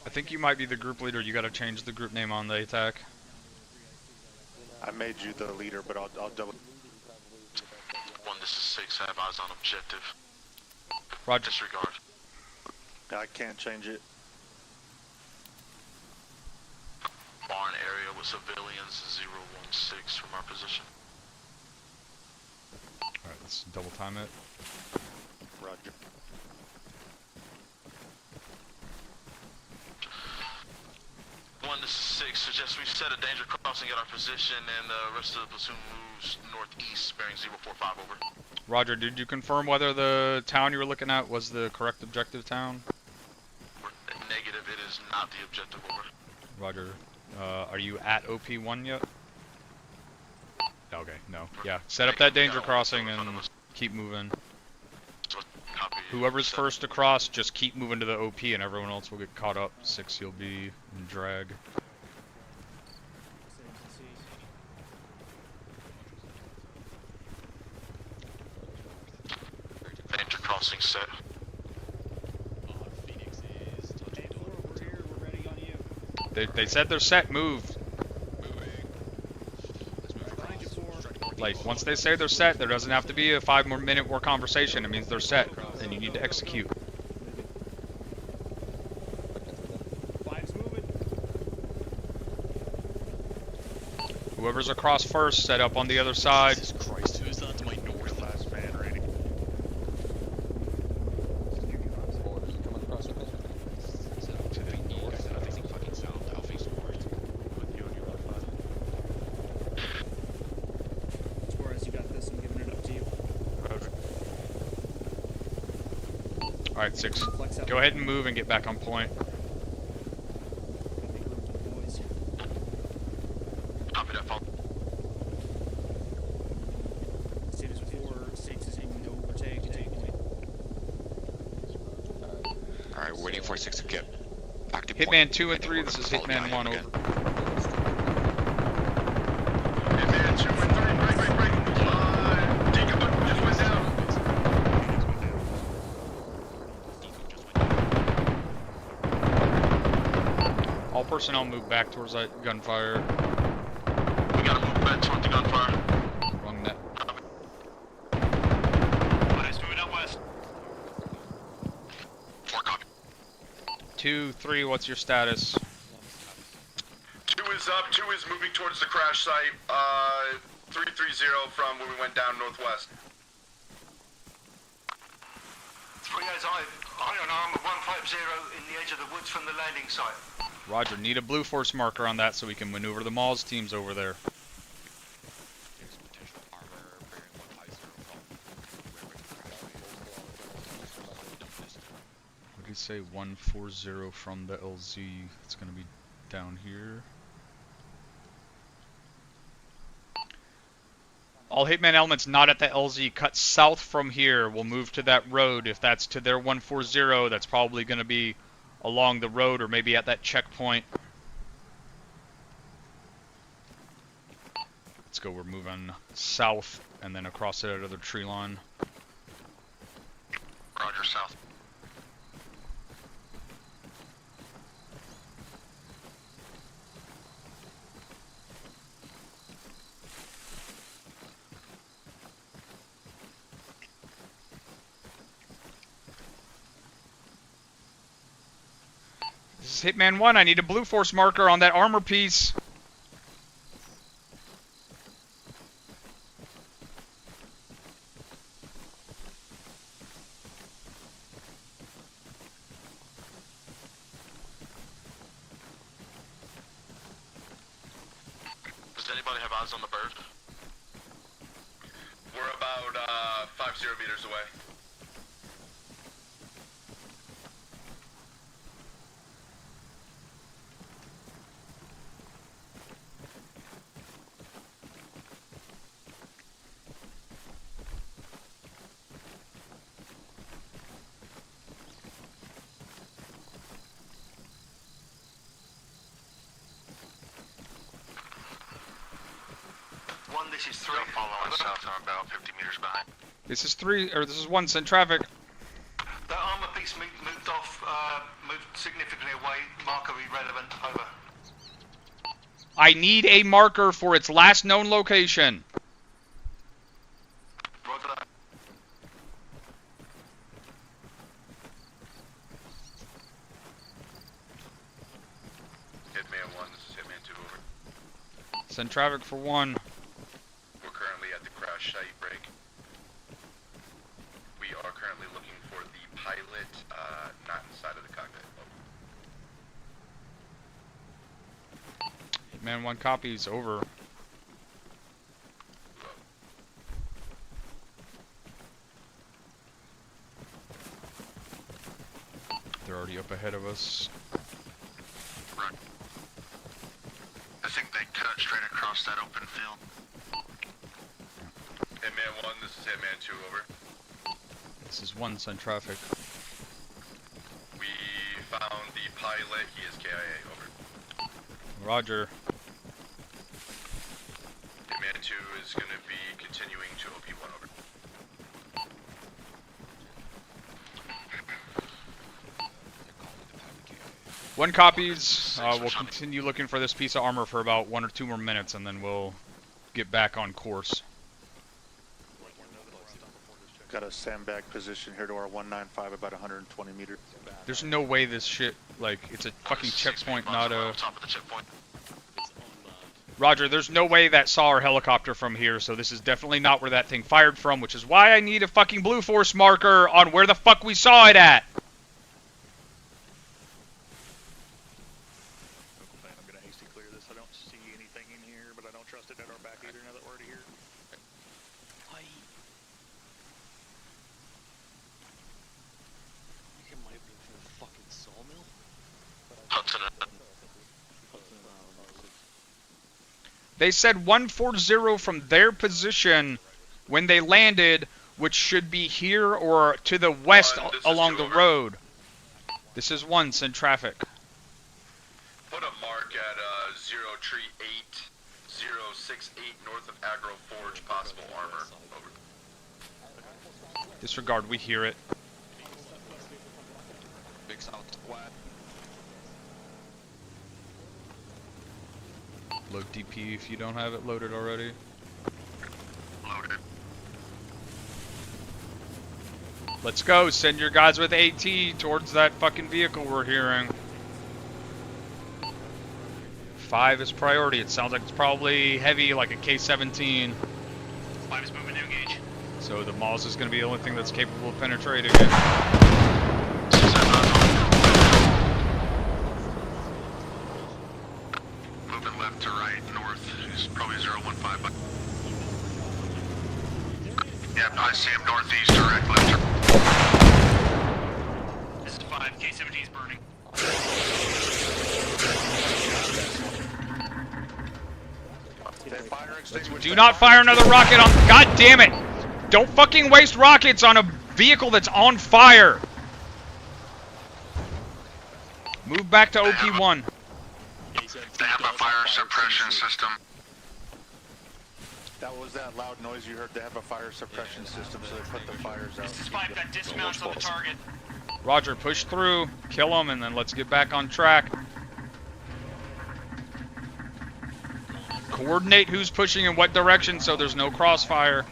I think you might be the group leader. You got to change the group name on the attack. I made you the leader, but I'll double. 1, this is 6. Have eyes on objective. Roger. Disregard. I can't change it. Barn area with civilians 016 from our position. Alright, let's double time it. Roger. This is 6. Suggest we set a danger crossing at our position and the rest of the platoon moves northeast, bearing 045 over. Roger, did you confirm whether the town you were looking at was the correct objective town? Negative, it is not the objective over. Roger. Are you at OP1 yet? Okay, no. Yeah, set up that danger crossing and keep moving. Whoever's first across, just keep moving to the OP and everyone else will get caught up. 6, you'll be in drag. Danger crossing set. They said they're set, move. Like, once they say they're set, there doesn't have to be a 5 more minute more conversation. It means they're set, and you need to execute. Whoever's across first, set up on the other side. Jesus Christ, who's that to my north? Last man ready. To the north, I'm facing fucking south. I'll face north. With you on your left side. Suarez, you got this. I'm giving it up to you. Alright, 6. Go ahead and move and get back on point. Copy that, phone. Same as before, 6 is aiming to overtake and take point. Alright, we're waiting for 6 to get back to Hitman 2 and 3, this is Hitman 1 over. Hitman 2 and 3, break. Jacob just went down. All personnel move back towards that gunfire. We gotta move back toward the gunfire. Wrong net. Nice, moving out west. 4 copy. 2, 3, what's your status? 2 is up, 2 is moving towards the crash site, 330 from where we went down northwest. 3 eyes eye on ArmA 150 in the edge of the woods from the landing site. Roger, need a blue force marker on that so we can maneuver the Mauls teams over there. There's potential armor bearing 150 What did he say? 140 from the LZ. It's gonna be down here. All Hitman elements not at the LZ, cut south from here. We'll move to that road. If that's to their 140, that's probably gonna be along the road or maybe at that checkpoint. Let's go, we're moving south and then across that other tree line. Roger, south. This is Hitman 1, I need a blue force marker on that armor piece. Does anybody have eyes on the bird? We're about 50 meters away. this is 3. Still following south, I'm about 50 meters behind. This is 3, or this is 1, send traffic. The ArmA piece moved off, moved significantly away. Marker irrelevant. Over. I need a marker for its last known location. Roger that. Hitman 1, this is Hitman 2, over. Send traffic for 1. We're currently at the crash site break. We are currently looking for the pilot, not inside of the cockpit. Man, 1 copies, over. They're already up ahead of us. Run. I think they cut straight across that open field. Hitman 1, this is Hitman 2, over. This is 1, send traffic. We found the pilot, he is KIA, over. Roger. Hitman 2 is going to be continuing to OP1, over. One copies. We'll continue looking for this piece of armor for about 1 or 2 more minutes, and then we'll get back on course. Got a sandbag position here to our 195, about 120 meters. There's no way this shit, like, it's a fucking checkpoint, not a... Top of the checkpoint. Roger, there's no way that saw our helicopter from here, so this is definitely not where that thing fired from, which is why I need a fucking Blue Force marker on where the fuck we saw it at. I'm gonna hasty clear this. I don't see anything in here, but I don't trust it at our back either now that we're already here. I think it might have been from the fucking sawmill. Hudson. They said 140 from their position when they landed, which should be here or to the west along the road. This is 1, send traffic. Put a mark at 038-068 north of Agro Forge, possible armor, over. Disregard, we hear it. Big south squad. Load DP if you don't have it loaded already. Loaded. Let's go, send your guys with AT towards that fucking vehicle we're hearing. 5 is priority. It sounds like it's probably heavy, like a K-17. 5 is moving to engage. So the Maus is going to be the only thing that's capable of penetrating it. Moving left to right, north. It's probably 015. But... Yep, I see him northeast, direct left. This is 5. K-17 is burning. Do not fire another rocket on... God damn it! Don't fucking waste rockets on a vehicle that's on fire! Move back to OP1. They have a fire suppression system. That was that loud noise you heard. They have a fire suppression system, so they put the fires out. This is 5. Got dismounts on the target. Roger, push through, kill them, and then let's get back on track. Coordinate who's pushing in what direction so there's no crossfire.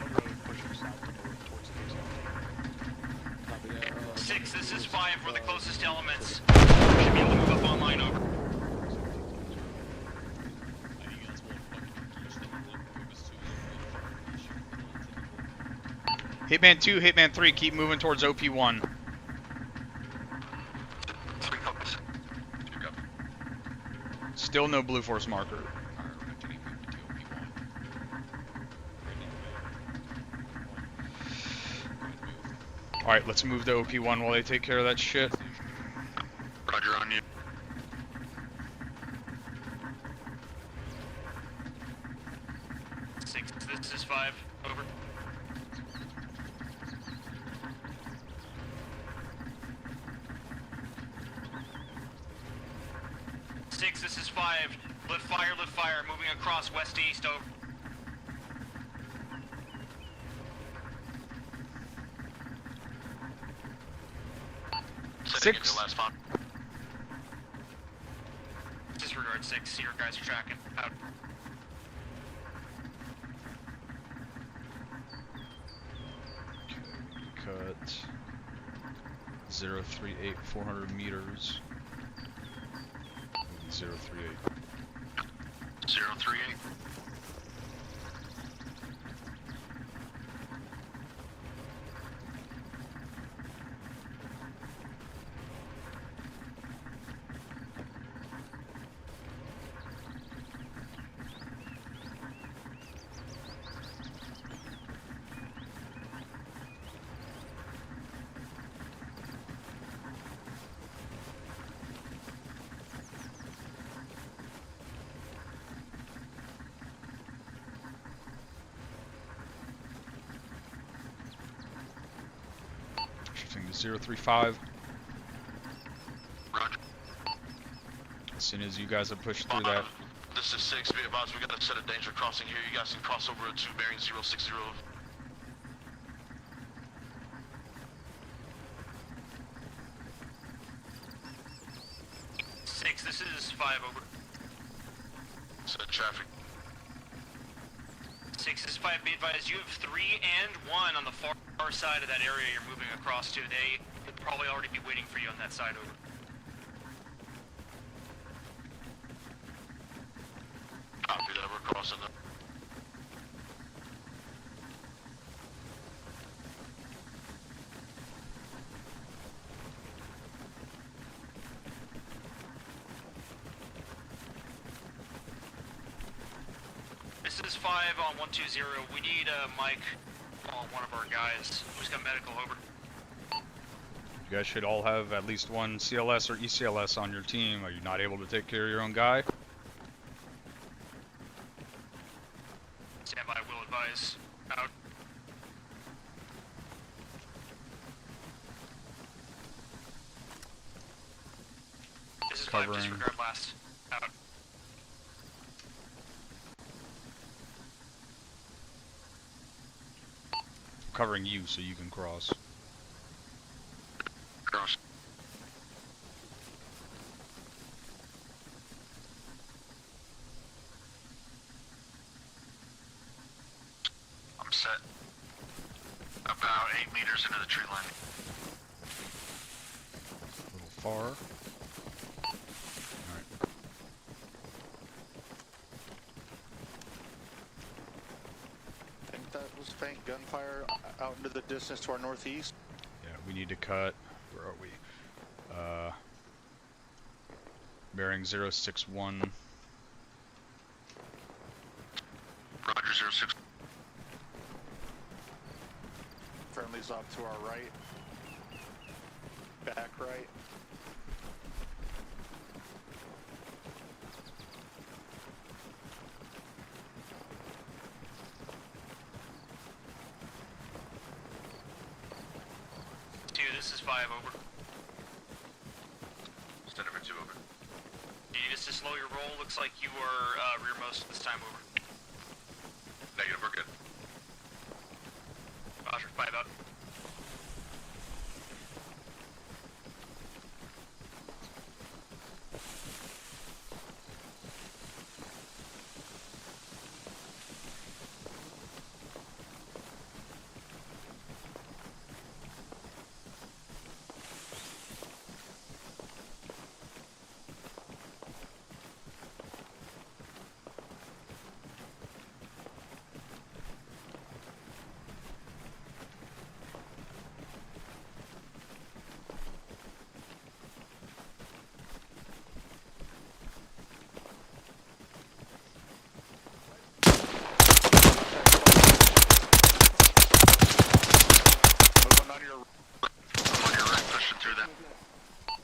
6, this is 5. We're the closest elements. We should be able to move up online, over. Hitman 2, Hitman 3, keep moving towards OP1. Still no Blue Force marker. Alright, let's move to OP1 while they take care of that shit. Roger, on you. This is 5. Over. This is 5. Lift fire, moving across west to east, over. 6. Last spot. Disregard 6. Your guys are tracking. Out. Cut 038 400 meters. 038. 038. Shifting to 035. Roger. As soon as you guys have pushed through that. This is 6. Be advised, we got a set of danger crossing here. You guys can cross over to bearing 060. 6, this is 5 over. Set traffic. 6 is 5, be advised, you have 3 and 1 on the far side of that area you're moving across to. They could probably already be waiting for you on that side, over. Copy that, we're crossing them. This is 5 on 120. We need Mike on one of our guys who's got medical, over. You guys should all have at least one CLS or ECLS on your team. Are you not able to take care of your own guy? Stand by, will advise. Out. This is 5, disregard last. Out. Covering you so you can cross. Cross. I'm set. About 8 meters into the tree line. A little far. Alright. I think that was faint gunfire out into the distance to our northeast. Yeah, we need to cut. Where are we? Bearing 061. Roger, 06. Friendly's off to our right. Back right. This is 5 over. Stand over 2 over. Do you need us to slow your roll? Looks like you are rearmost this time, over. Negative, we're good. Roger, 5 out.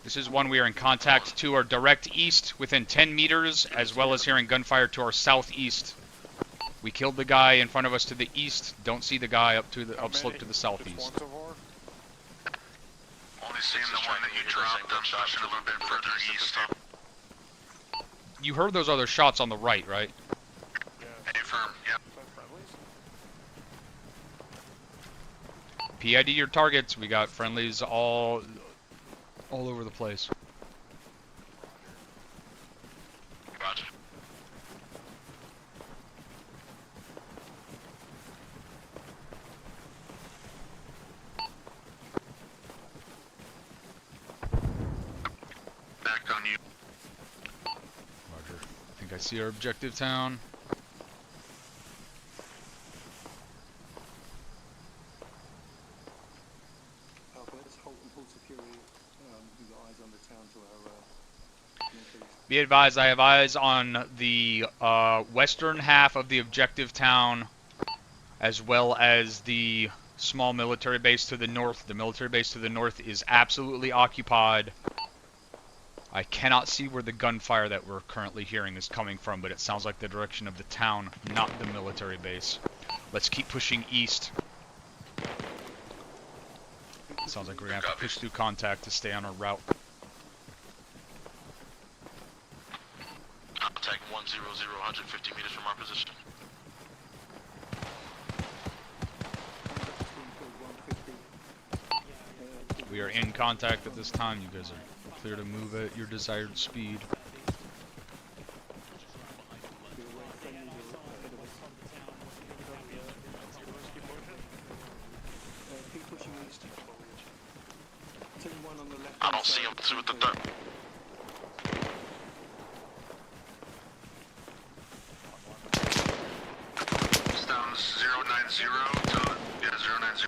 This is one we are in contact to our direct east within 10 meters, as well as hearing gunfire to our southeast. We killed the guy in front of us to the east. Don't see the guy up to the upslope to the southeast. Only seeing the one that you dropped. I'm pushing a little bit further east. You heard those other shots on the right, right? Affirm, yep. PID your targets. We got friendlies all all over the place. Roger. Back on you. Roger. I think I see our objective town. Be advised, I have eyes on the western half of the objective town, as well as the small military base to the north. The military base to the north is absolutely occupied. I cannot see where the gunfire that we're currently hearing is coming from, but it sounds like the direction of the town, not the military base. Let's keep pushing east. Sounds like we're going to have to push through contact to stay on our route. Contact 100, 150 meters from our position. We are in contact at this time. You guys are clear to move at your desired speed. I don't see him through the third. It's down 090 to, yeah, 090.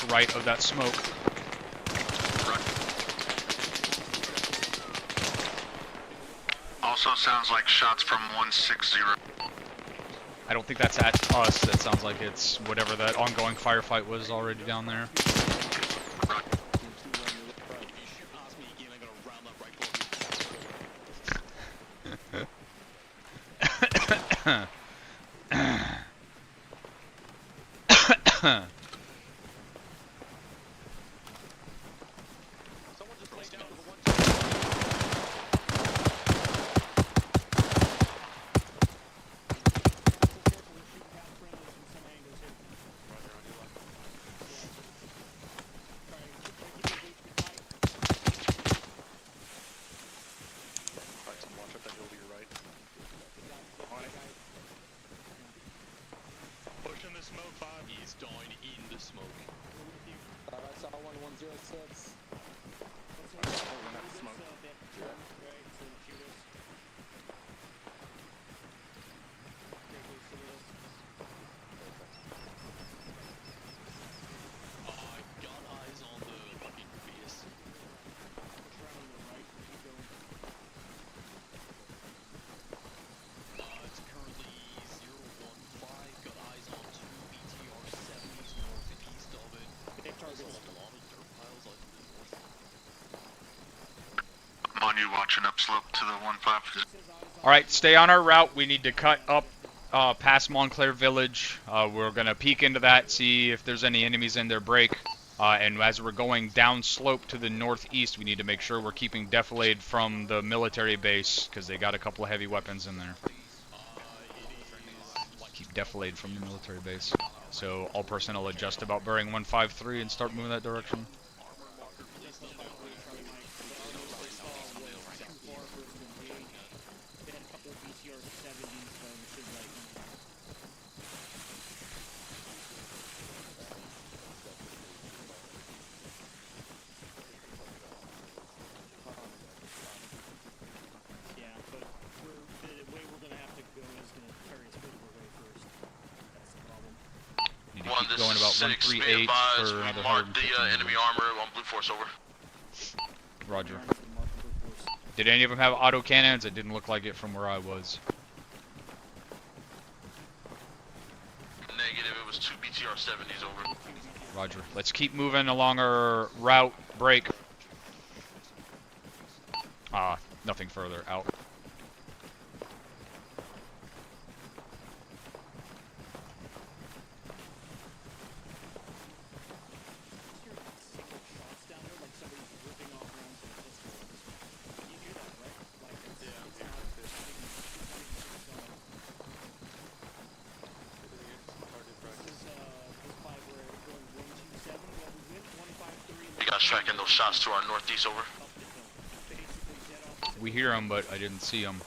Right of that smoke. Also sounds like shots from 160. I don't think that's at us. That sounds like it's whatever that ongoing firefight was already down there. On you watching upslope to the 15. Alright, stay on our route. We need to cut up past Montclair Village. We're going to peek into that, see if there's any enemies in their break. And as we're going down slope to the northeast, we need to make sure we're keeping defilade from the military base, because they got a couple of heavy weapons in there. Keep defilade from the military base. So all personnel adjust about bearing 153 and start moving that direction. Going about 138 for another 150. Enemy armor on Blue Force, over. Roger. Did any of them have auto cannons? It didn't look like it from where I was. Negative, it was 2 BTR-70s, over. Roger. Let's keep moving along our route. Break. Nothing further out. You guys tracking those shots to our northeast, over? We hear them, but I didn't see them.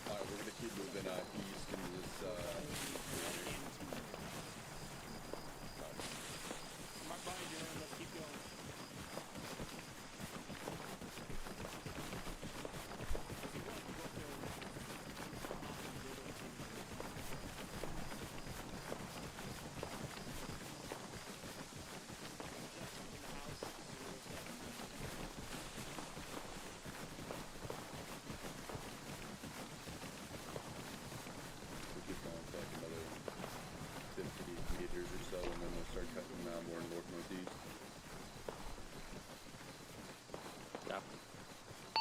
Alright, we're gonna keep moving east into this,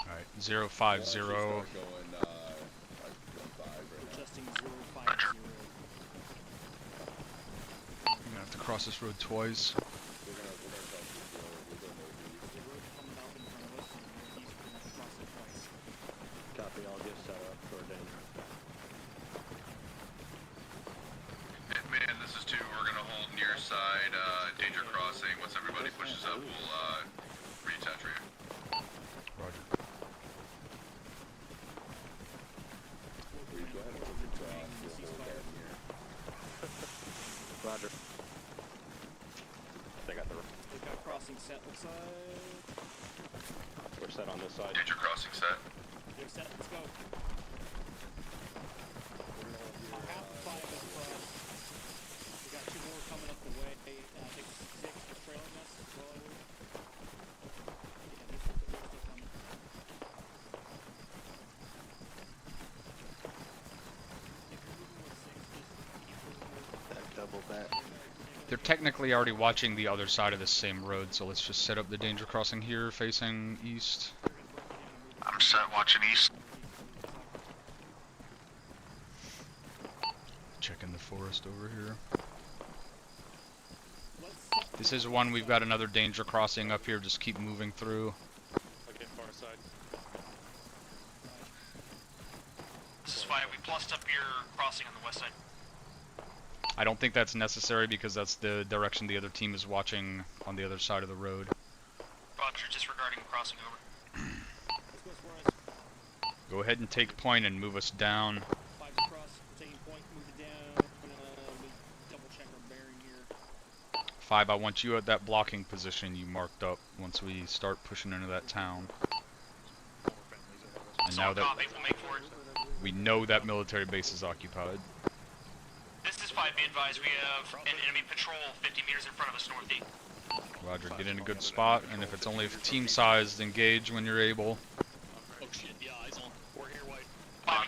Alright, 050. I'm gonna have to cross this road twice. Copy, I'll get set up for danger. Man, this is 2. We're gonna hold near side, danger crossing. Once everybody pushes up, we'll, reattach right here. Roger. Go ahead and push it across, we'll hold down here. Roger. They got crossing set, looks like. We're set on this side. Danger crossing set. They're set, let's go. Our half 5 is across. We got 2 more coming up the way. I think 6 is trailing us as well, I believe. Yeah, they're still coming. If you're moving with 6, just keep moving with That double back. They're technically already watching the other side of the same road, so let's just set up the danger crossing here, facing east. I'm set watching east. Checking the forest over here. This is one, we've got another danger crossing up here, just keep moving through. Okay, far side. This is fine. We plussed up your crossing on the west side. I don't think that's necessary because that's the direction the other team is watching on the other side of the road. Roger, disregarding crossing over. Go ahead and take point and move us down. 5's across, taking point, move it down. Let me double check our bearing here. 5, I want you at that blocking position you marked up once we start pushing into that town. And now that we'll make for it. we know that military base is occupied. This is 5, be advised, we have an enemy patrol 50 meters in front of us northeast. Roger, get in a good spot, and if it's only team sized, engage when you're able. Oh shit, yeah, eyes on. We're here, white.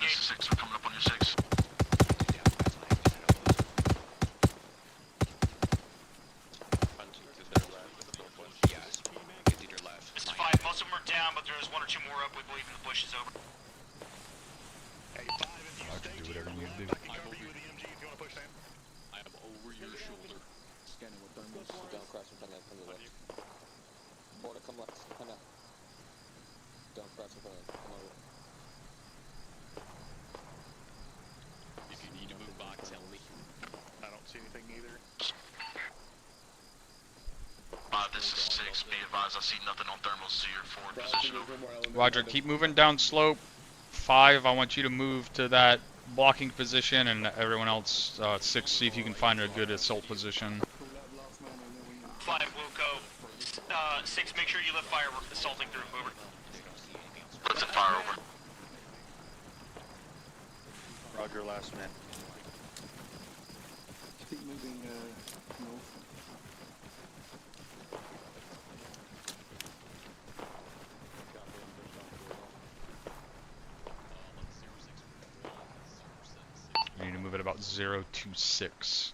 This is 6, we're coming up on your 6. This is 5, most of them are down, but there's 1 or 2 more up, we believe, in the bushes over. Roger, do whatever you need to do. I am over your shoulder. Scanning with thermals. Down cross in front of the left. Border, come left. Come out. Down cross in front of come over. If you need to move back, tell me. I don't see anything either. This is 6, be advised, I see nothing on thermals to your forward position over. Roger, keep moving down slope. 5, I want you to move to that blocking position, and everyone else, 6, see if you can find a good assault position. 5 will go. 6, make sure you lift fire, we're assaulting through, over. Let's fire over. Roger, last man. Keep moving north. You need to move at about 026.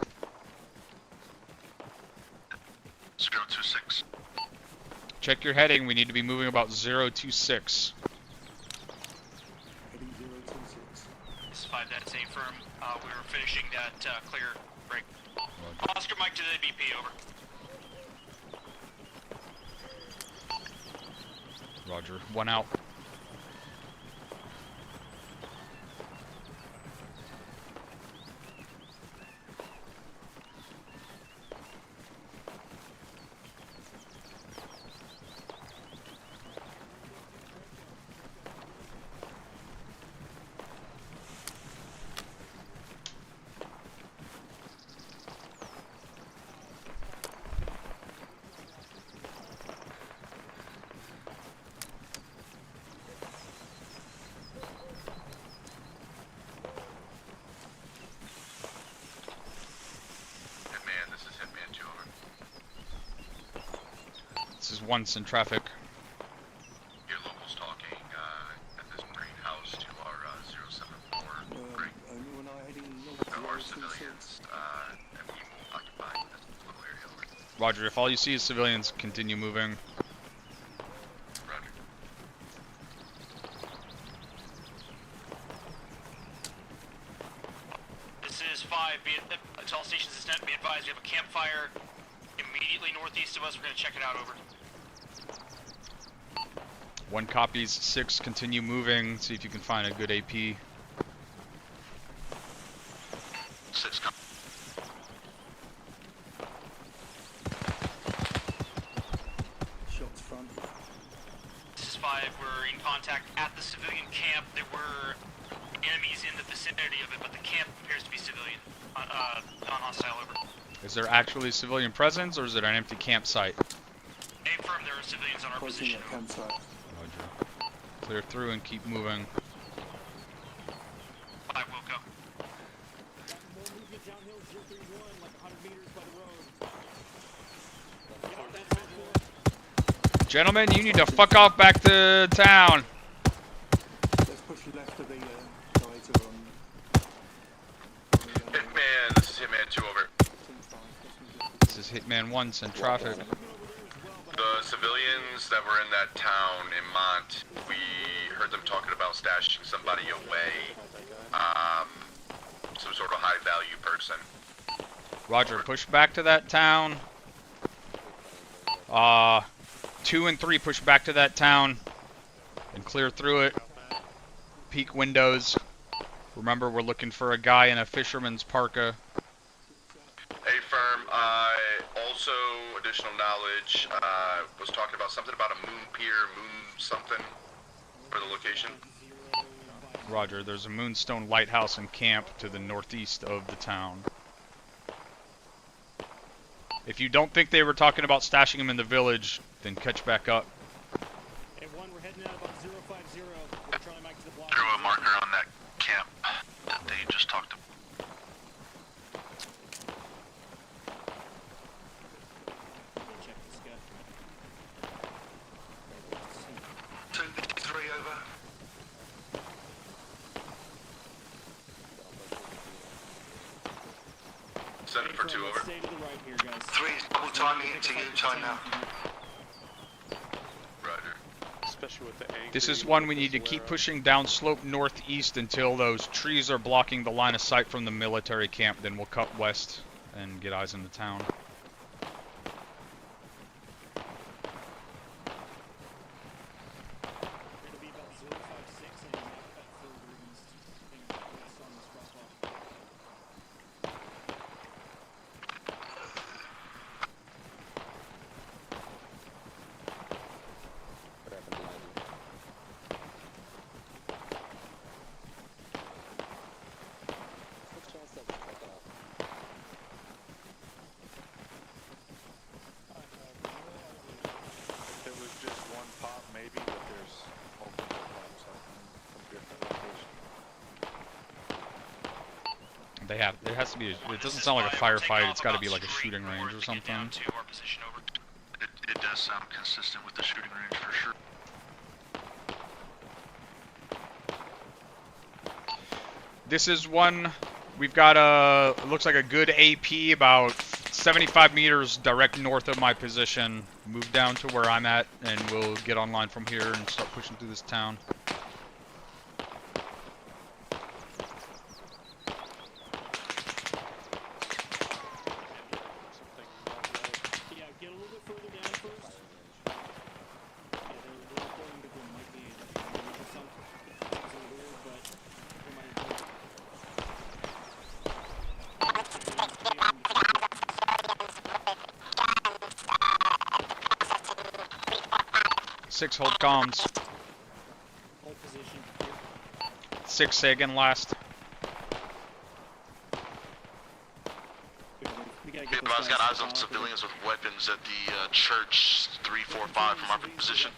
026. Check your heading, we need to be moving about 026. confirm. We were finishing that clear break. Oscar Mike to the BP, over. Roger. One out. This is once in traffic. Your locals talking at this greenhouse to our 074 break. There are civilians and people occupying this little area. Over. Roger, if all you see is civilians, continue moving. Roger. This is 5. To all stations, it's net. Be advised, we have a campfire immediately northeast of us. We're going to check it out, over. 1 copies. 6, continue moving. See if you can find a good AP. 6 Shots front. This is 5. We're in contact at the civilian camp. There were enemies in the vicinity of it, but the camp appears to be civilian. Non-hostile, over. Is there actually civilian presence, or is it an empty campsite? Affirm there are civilians on our position. Campsite. Roger. Clear through and keep moving. 5 will go. Gentlemen, you need to fuck off back to town. Let's push left of the guys who are on. Hitman, this is Hitman 2, over. This is Hitman 1, send traffic. The civilians that were in that town in Mont, we heard them talking about stashing somebody away. Some sort of high value person. Roger, push back to that town. 2 and 3, push back to that town and clear through it. Peek windows. Remember, we're looking for a guy in a fisherman's parka. Hey, firm. Also, additional knowledge. Was talking about something about a moon pier, moon something for the location. Roger, there's a Moonstone lighthouse and camp to the northeast of the town. If you don't think they were talking about stashing him in the village, then catch back up. Hey, 1, we're heading out about 050. We're trying to make to the block. Drew a marker on that camp that they just talked about. Check this guy. 2-3 over. Send it for 2, over. Stay to the right here, guys. 3 is double timing into you time now. Roger. Especially with the angry This is one we need to keep pushing down slope northeast until those trees are blocking the line of sight from the military camp. Then we'll cut west and get eyes on the town. It'll be about 056 and cut further east and west on this crosswalk. There was just one pop, maybe, but there's multiple pops from different locations. They have. There has to be. It doesn't sound like a firefight. It's got to be like a shooting range or something. To our position, over. It does sound consistent with the shooting range for sure. This is one. We've got a. It looks like a good AP about 75 meters direct north of my position. Move down to where I'm at, and we'll get online from here and start pushing through this town. 6, hold comms. Hold position. 6, say again last. I've got eyes on civilians with weapons at the church 345 from our position.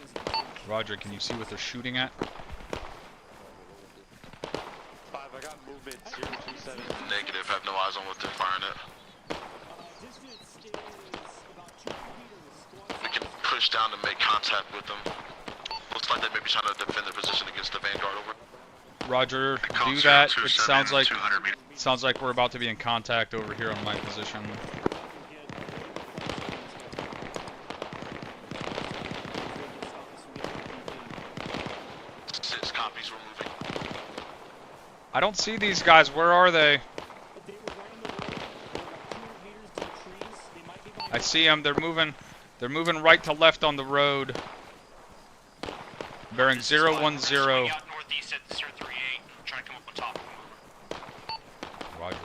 Roger, can you see what they're shooting at? 5, I got movement 027. Negative, have no eyes on what they're firing at. We can push down to make contact with them. Looks like they may be trying to defend their position against the Vanguard over. Roger, do that. It sounds like we're about to be in contact over here on my position. Six copies, we're moving. I don't see these guys. Where are they? I see them. They're moving. They're moving right to left on the road. Bearing 010. Northeast at Tshirt 38, trying to come up on top. Roger.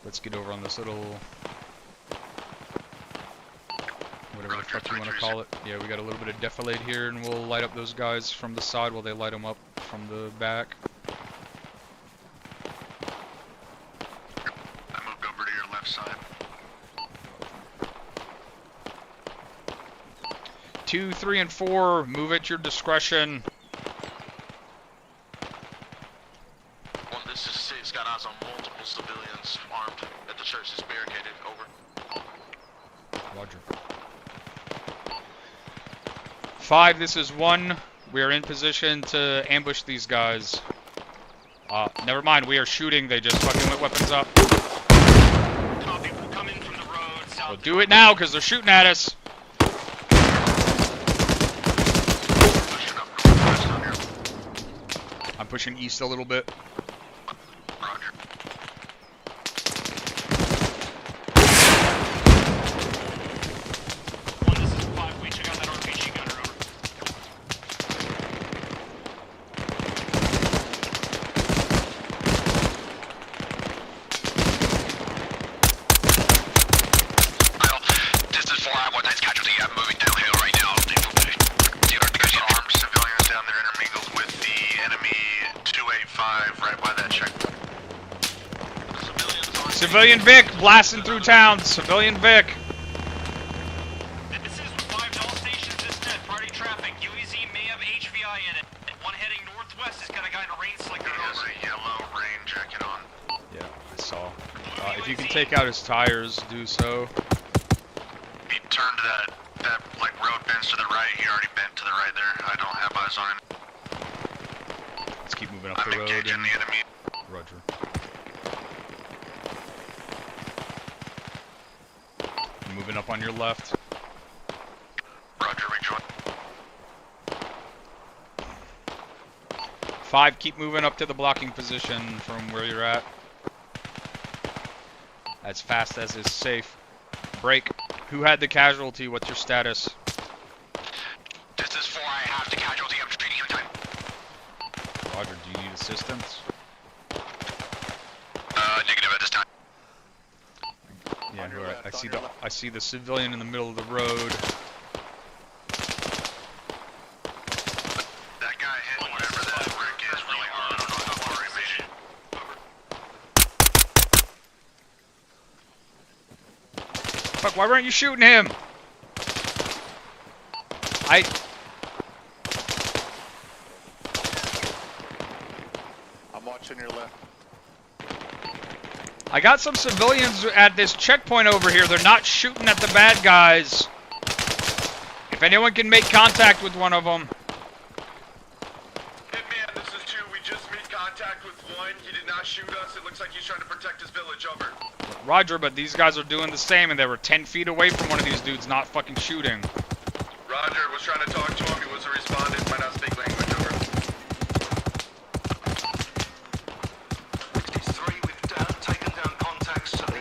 Let's get over on this little, whatever the fuck you want to call it. Yeah, we got a little bit of defilade here, and we'll light up those guys from the side while they light them up from the back. I moved over to your left side. 2, 3, and 4, move at your discretion. This is 6, got eyes on multiple civilians armed at the church. Is barricaded, over. Roger. 5, this is 1. We are in position to ambush these guys. Never mind, we are shooting. They just fucking went weapons up. Copy, we'll come in from the road south. Well, do it now, because they're shooting at us. I'm pushing east a little bit. Roger. One, this is 5, we check out that RPG gunner, over. This is 4, I have one night's casualty. I'm moving downhill right now. There's armed civilians down there intermingled with the enemy 285 right by that checkpoint. Civilian Vic blasting through town. Civilian Vic. This is 5 to all stations, this net, party traffic. UEZ may have HVI in it. One heading northwest has got a guy in a rain slicker. He has a yellow rain jacket on. Yeah, I saw. If you can take out his tires, do so. He turned that like road bends to the right. He already bent to the right there. I don't have eyes on him. Let's keep moving up I'm the road. engaging the enemy. Roger. Moving up on your left. Roger, rejoin. 5, keep moving up to the blocking position from where you're at. As fast as is safe. Break. Who had the casualty? What's your status? This is 4, I have the casualty. I'm treating him time. Roger, do you need assistance? Negative at this time. Yeah, I see the civilian in the middle of the road. That guy hit whatever that brick is really hard. I don't know how far he made it. Fuck, why weren't you shooting him? I'm watching your left. I got some civilians at this checkpoint over here. They're not shooting at the bad guys. If anyone can make contact with one of them. Hitman, this is 2. We just made contact with 1. He did not shoot us. It looks like he's trying to protect his village. Over. Roger, but these guys are doing the same, and they were 10 feet away from one of these dudes not fucking shooting. Roger, was trying to talk to him. He wasn't responding. Might not speak language. Over. 63, we've taken down contacts to the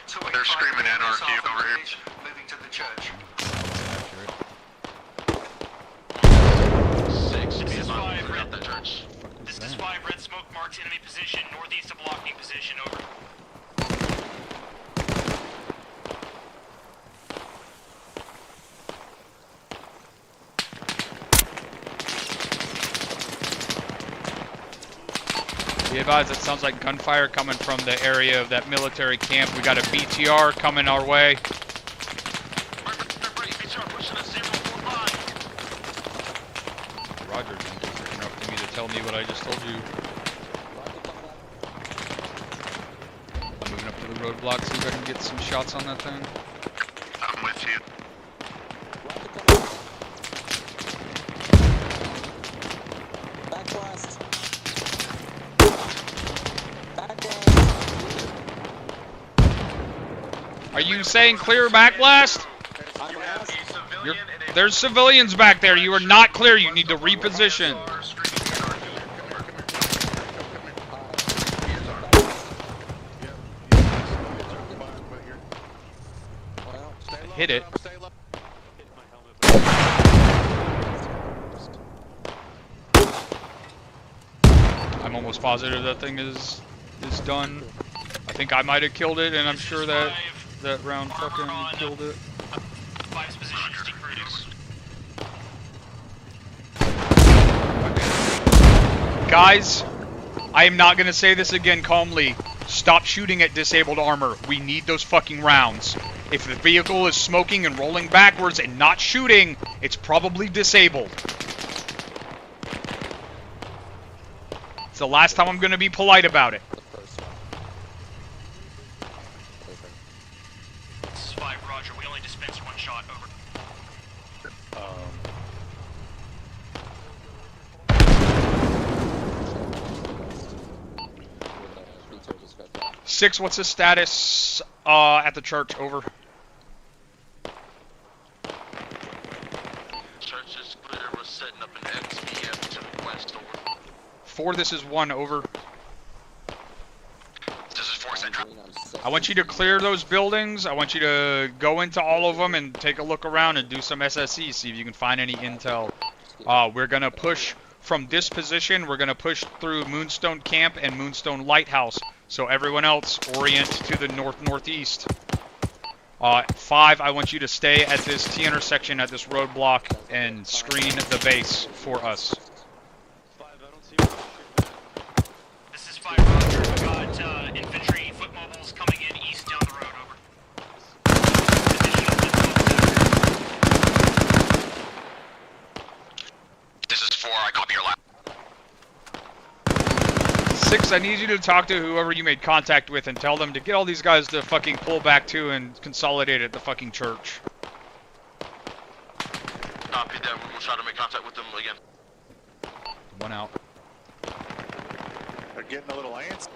285. They're screaming anarchy over here. Moving to the church. 6, This is 5, red. The church. This is 5, red smoke mark marked enemy position, northeast of blocking position, over. Be advised, it sounds like gunfire coming from the area of that military camp. We got a BTR coming our way. Roger, you're enough to me to tell me what I just told you. I'm moving up to the roadblock, see if I can get some shots on that thing. I'm with you. Backblast. Are you saying clear backblast? There's civilians back there. You are not clear. You need to reposition. Hit it. I'm almost positive that thing is done. I think I might have killed it, and I'm sure that round fucking killed it. Guys, I am not going to say this again calmly. Stop shooting at disabled armor. We need those fucking rounds. If the vehicle is smoking and rolling backwards and not shooting, it's probably disabled. It's the last time I'm going to be polite about it. This is 5, Roger. We only dispense 1 shot, over. 6, what's the status at the church? Over. Church is clear. We're setting up an XVF to the west, over. 4, this is 1, over. This is 4, Central. I want you to clear those buildings. I want you to go into all of them and take a look around and do some SSE, see if you can find any intel. We're going to push from this position. We're going to push through Moonstone Camp and Moonstone Lighthouse. So everyone else, orient to the north-northeast. 5, I want you to stay at this T intersection at this roadblock and screen the base for us. This is 5, Roger. We got infantry foot mobiles coming in east down the road, over. This is 4, I copy your last. 6, I need you to talk to whoever you made contact with and tell them to get all these guys to fucking pull back to and consolidate at the fucking church. Copy that. We'll try to make contact with them again. 1 out. They're getting a little antsy.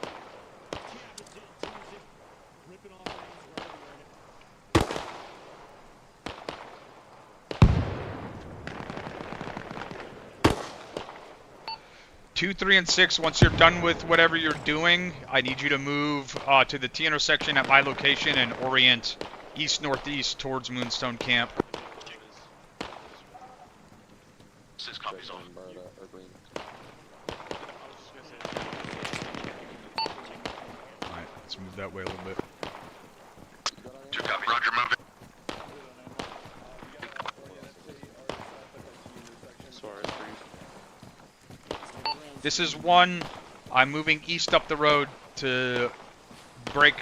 Two, 3, and 6, once you're done with whatever you're doing, I need you to move to the T intersection at my location and orient east-northeast towards Moonstone Camp. 6 copies on. Alright, let's move that way a little bit. 2 copy. Roger, move it. This is 1. I'm moving east up the road to break.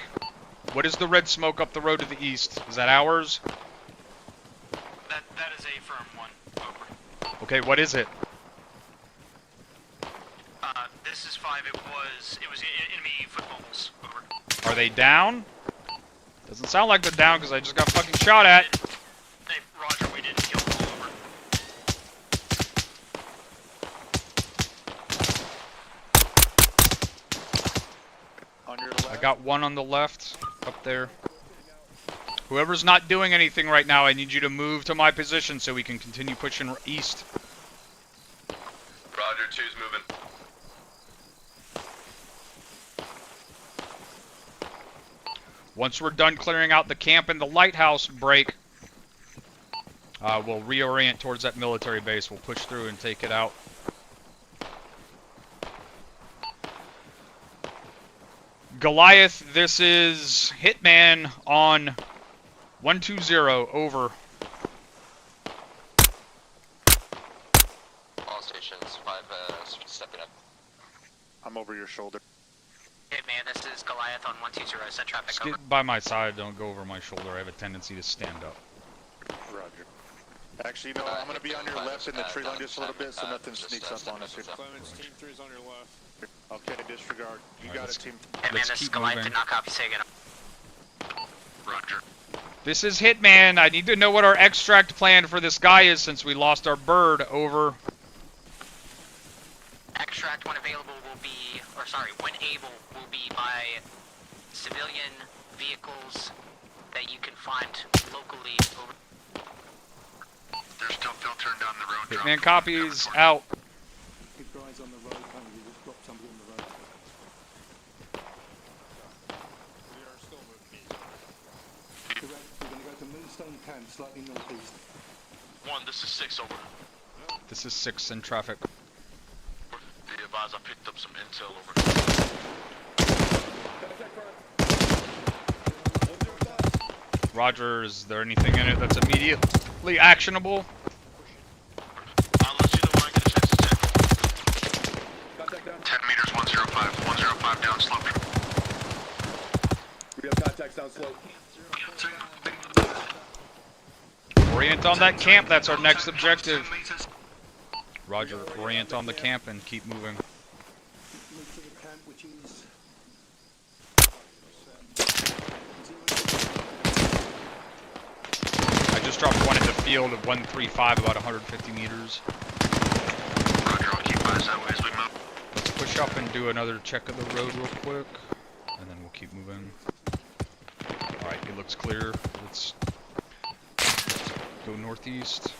What is the red smoke up the road to the east? Is that ours? That is a firm 1, over. Okay, what is it? This is 5. It was enemy foot mobiles, over. Are they down? Doesn't sound like they're down because I just got fucking shot at. Hey, Roger, we didn't kill them, over. I got 1 on the left, up there. Whoever's not doing anything right now, I need you to move to my position so we can continue pushing east. Roger, 2's moving. Once we're done clearing out the camp and the lighthouse break, we'll reorient towards that military base. We'll push through and take it out. Goliath, this is Hitman on 120, over. All stations, 5 stepping up. I'm over your shoulder. Hitman, this is Goliath on 120, set traffic Just over. get by my side, don't go over my shoulder. I have a tendency to stand up. Roger. Actually, you know, I'm going to be on your left in the tree line just a little bit so nothing sneaks up on us here. Clemens, team 3's on your left. Okay, disregard. You got it, team. Hitman, this is Goliath, did not copy, say again. Roger. This is Hitman. I need to know what our extract plan for this guy is since we lost our bird, over. Extract when available will be, or sorry, when able will be by civilian vehicles that you can find locally over. They're still filtering down the road. Hitman copies, out. Keep your eyes on the road, kind of, you just drop somebody on the road. We are still moving. Correct, we're going to go to Moonstone Camp, slightly northeast. 1, this is 6, over. This is 6 in traffic. Be advised, I picked up some intel, over. Roger, is there anything in it that's immediately actionable? I'll let you know when I get a chance to check. 10 meters, 105. 105 down slope. We have contacts down slope. Orient on that camp, that's our next objective. Roger, orient on the camp and keep moving. Move to the camp, which is... I just dropped one in the field of 135, about 150 meters. Roger, I'll keep eyes that way as we move. Let's push up and do another check of the road real quick, and then we'll keep moving. Alright, it looks clear. Let's go northeast.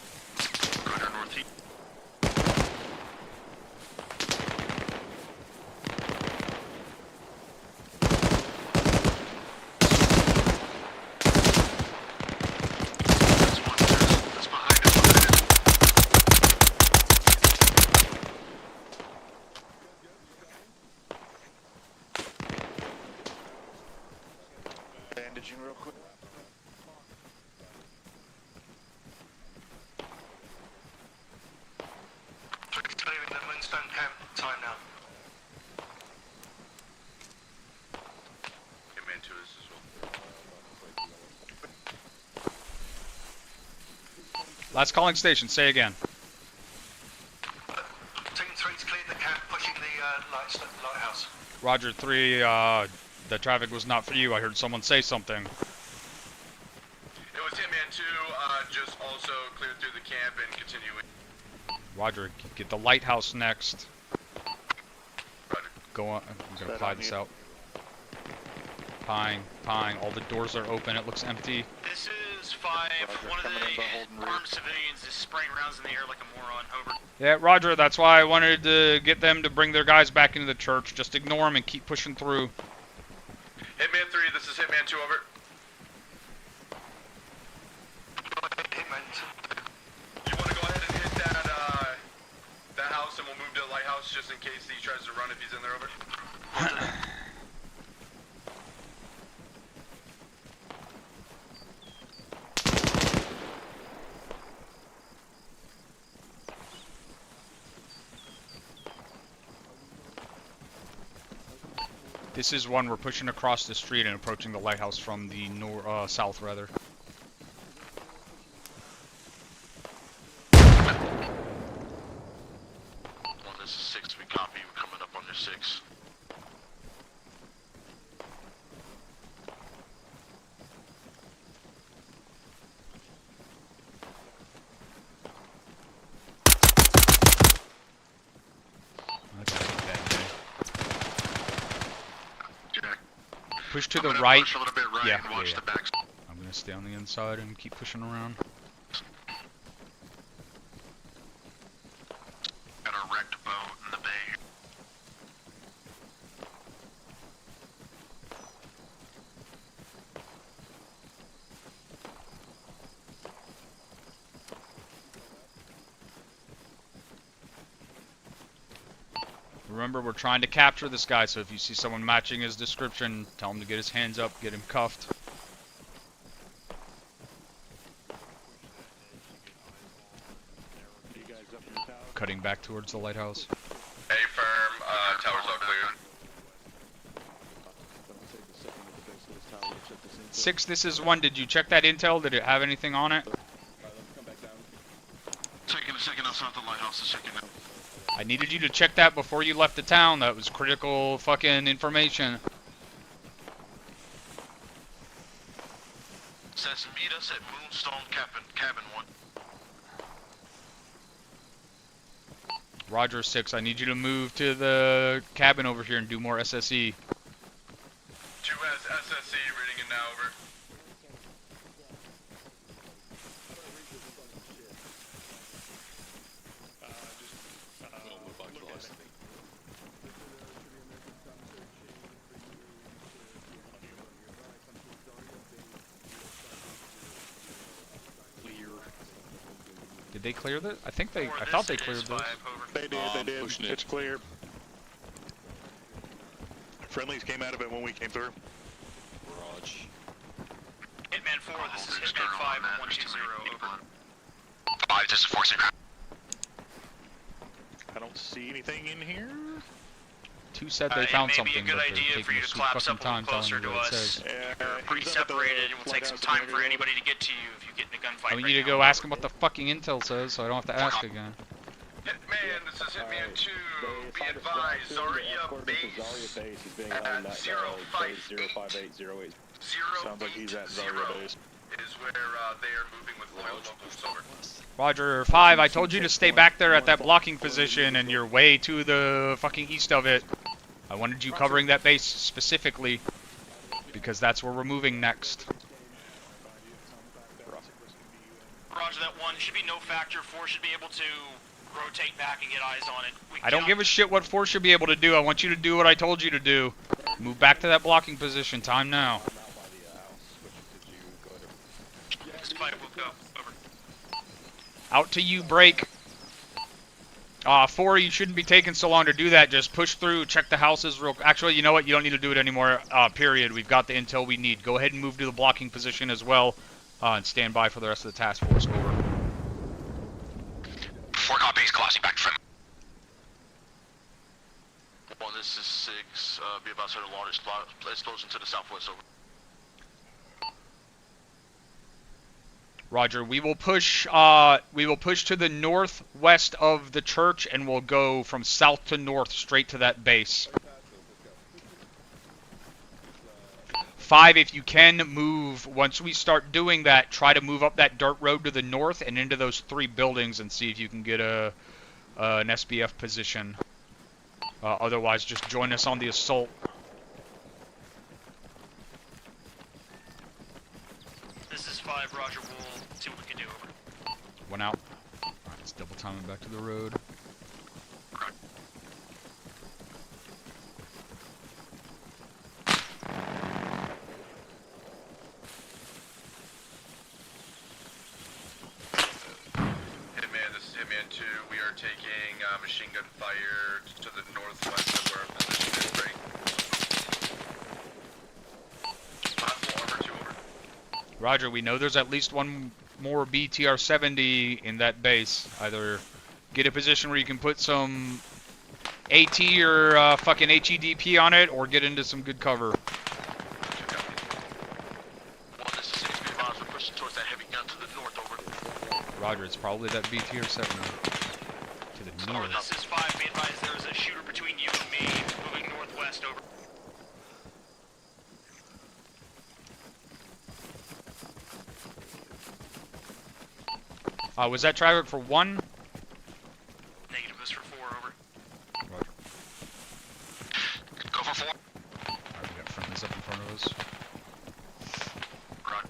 Roger, northeast. Bandaging real quick. Clearing the Moonstone Camp, time now. Hitman 2 is as well. Last calling station, say again. Team 3's cleared the camp, pushing the lighthouse. Roger 3, the traffic was not for you. I heard someone say something. It was Hitman 2, just also cleared through the camp and continuing. Roger, get the lighthouse next. Roger. Go on, I'm gonna apply this out. Pine, all the doors are open, it looks empty. This is 5. One of the armed civilians is spraying rounds in the air like a moron. Over. Yeah, Roger, that's why I wanted to get them to bring their guys back into the church. Just ignore them and keep pushing through. Hitman 3, this is Hitman 2, over. Hitman 2. You want to go ahead and hit that house and we'll move to the lighthouse just in case he tries to run if he's in there, over. This is one we're pushing across the street and approaching the lighthouse from the south, rather. One, this is 6, we copy, we're coming up on your 6. Push to the right. Push a little bit right Yeah, and watch yeah. the back. I'm gonna stay on the inside and keep pushing around. Got a wrecked boat in the bay. Remember, we're trying to capture this guy, so if you see someone matching his description, tell him to get his hands up, get him cuffed. Cutting back towards the lighthouse. Hey, firm, towers all clear. 6, this is 1. Did you check that intel? Did it have anything on it? Taking a second outside the lighthouse to check it out. I needed you to check that before you left the town. That was critical fucking information. Says meet us at Moonstone Cabin 1. Roger, 6. I need you to move to the cabin over here and do more SSE. 2 has SSE, reading it now, over. Did they clear this? I think they. I thought they cleared this. They did. It's clear. Friendlies came out of it when we came through. Raj. Hitman 4, this is Hitman 5 at 120, over. 5, this is 4 Sigma. I don't see anything in here. 2 said they found something, It may be a good idea for you to collapse up a little closer to us. You're pretty separated. It will take some time for anybody to get to you if you get in a gunfight. We need to go ask him what the fucking intel says, so I don't have to ask again. Hitman, this is Hitman 2. Be advised, Zarya base at 05808. Sounds like he's at Zarya base. Is where they are moving with loyal locals over. Roger, 5. I told you to stay back there at that blocking position, and you're way to the fucking east of it. I wanted you covering that base specifically, because that's where we're moving next. Roger, that 1 should be no factor. 4 should be able to rotate back and get eyes on it. I don't give a shit what 4 should be able to do. I want you to do what I told you to do. Move back to that blocking position. Time now. 5 will go. Over. Out to you, break. 4, you shouldn't be taking so long to do that. Just push through, check the houses real... Actually, you know what? You don't need to do it anymore, period. We've got the intel we need. Go ahead and move to the blocking position as well, and stand by for the rest of the task force. Over. 4 copies, crossing back to front. 1, this is 6. Be about to the largest explosion to the southwest, over. Roger, we will push to the northwest of the church, and we'll go from south to north straight to that base. 5, if you can move, once we start doing that, try to move up that dirt road to the north and into those 3 buildings and see if you can get an SBF position. Otherwise, just join us on the assault. This is 5, Roger. We'll see what we can do. Over. 1 out. Alright, let's double time it back to the road. Hitman, this is Hitman 2. We are taking machine gun fire to the northwest of where our position is, break. 5 armor 2, over. Roger, we know there's at least 1 more BTR-70 in that base. Either get a position where you can put some AT or fucking HEDP on it, or get into some good cover. 1, this is 6. Be advised, we're pushing towards that heavy gun to the north, over. Roger, it's probably that BTR-70 to the north. This is 5. Be advised, there is a shooter between you and me, moving northwest. Over. Was that traffic for 1? Negative, this for 4, over. Roger. Go for 4. Alright, we got friendlies up in front of us. Run.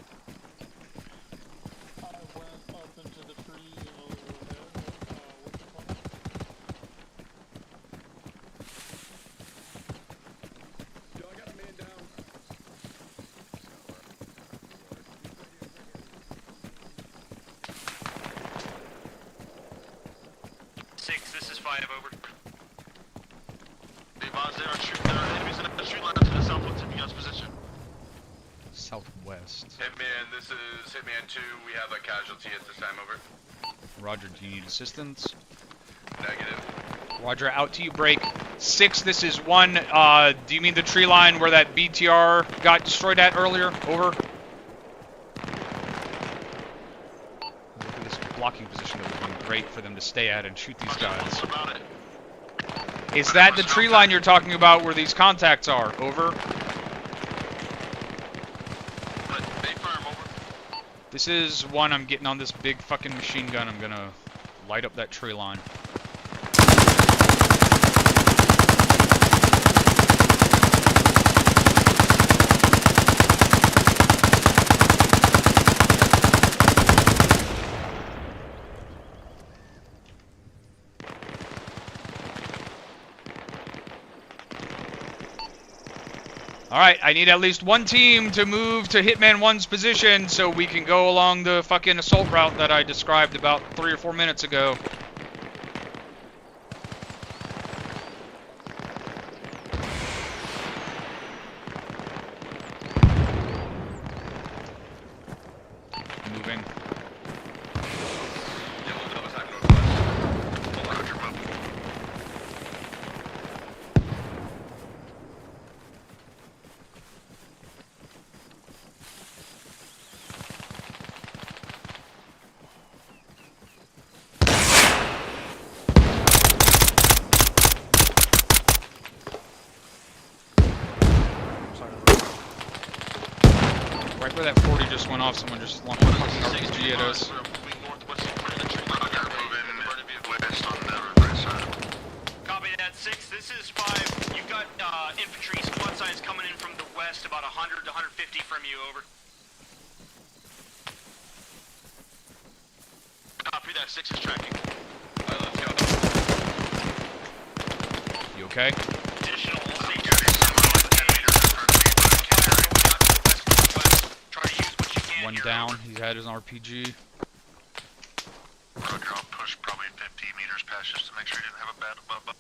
This is 5, over. West. Hitman, this is Hitman 2. We have a casualty at this time, over. Roger, do you need assistance? Negative. Roger, out to you, break. 6, this is 1. Do you mean the tree line where that BTR got destroyed at earlier? Over. Look at this blocking position that would have been great for them to stay at and shoot these guys. Is that the tree line you're talking about where these contacts are? Over. This is 1, I'm getting on this big fucking machine gun. I'm gonna light up that tree line. Alright, I need at least 1 team to move to Hitman 1's position so we can go along the fucking assault route that I described about 3 or 4 minutes ago. Moving. Right where that 40 just went off, someone just launched a fucking RPG at us. Copy that, 6. This is 5. You've got infantry squad signs coming in from the west, about 100 to 150 from you, over. Copy that, 6 is tracking. You okay? Additional One down, he had his RPG. Roger, I'll push probably 50 meters past just to make sure he didn't have a bad above.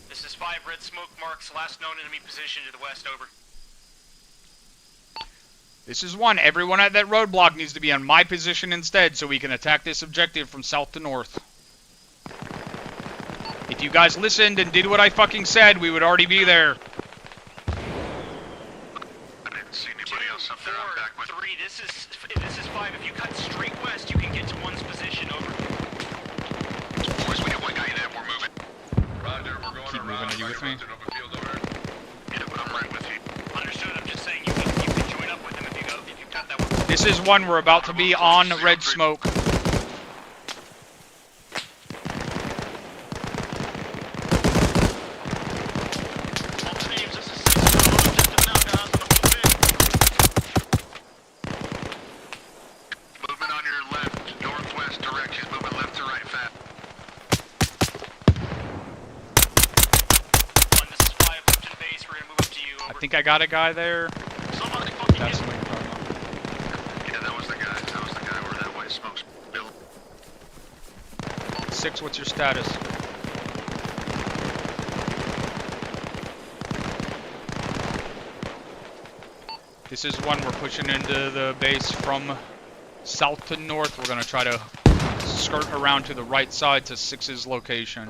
This is 5, red smoke marks, last known enemy position to the west, over. This is 1. Everyone at that roadblock needs to be on my position instead so we can attack this objective from south to north. If you guys listened and did what I fucking said, we would already be there. I didn't see anybody else up there. I'm back with 3, this is 5. If you cut straight west, you can get to 1's position, over. Boys, we got 1 guy there. We're moving. Roger, we're going Keep moving. Are you with me? Yeah, but I'm right with you. Understood, I'm just saying you can join up with him if you cut that one. This is 1. We're about to be on red smoke. Movement on your left, northwest direction. Moving left to right fast. 1, this is 5, Lipton base, we're gonna move up to you, over. I think I got a guy there. Somebody fucking That's get something you're talking about. Yeah, that was the guy. That was the guy where that white smoke's built. 6, what's your status? This is 1. We're pushing into the base from south to north. We're going to try to skirt around to the right side to 6's location.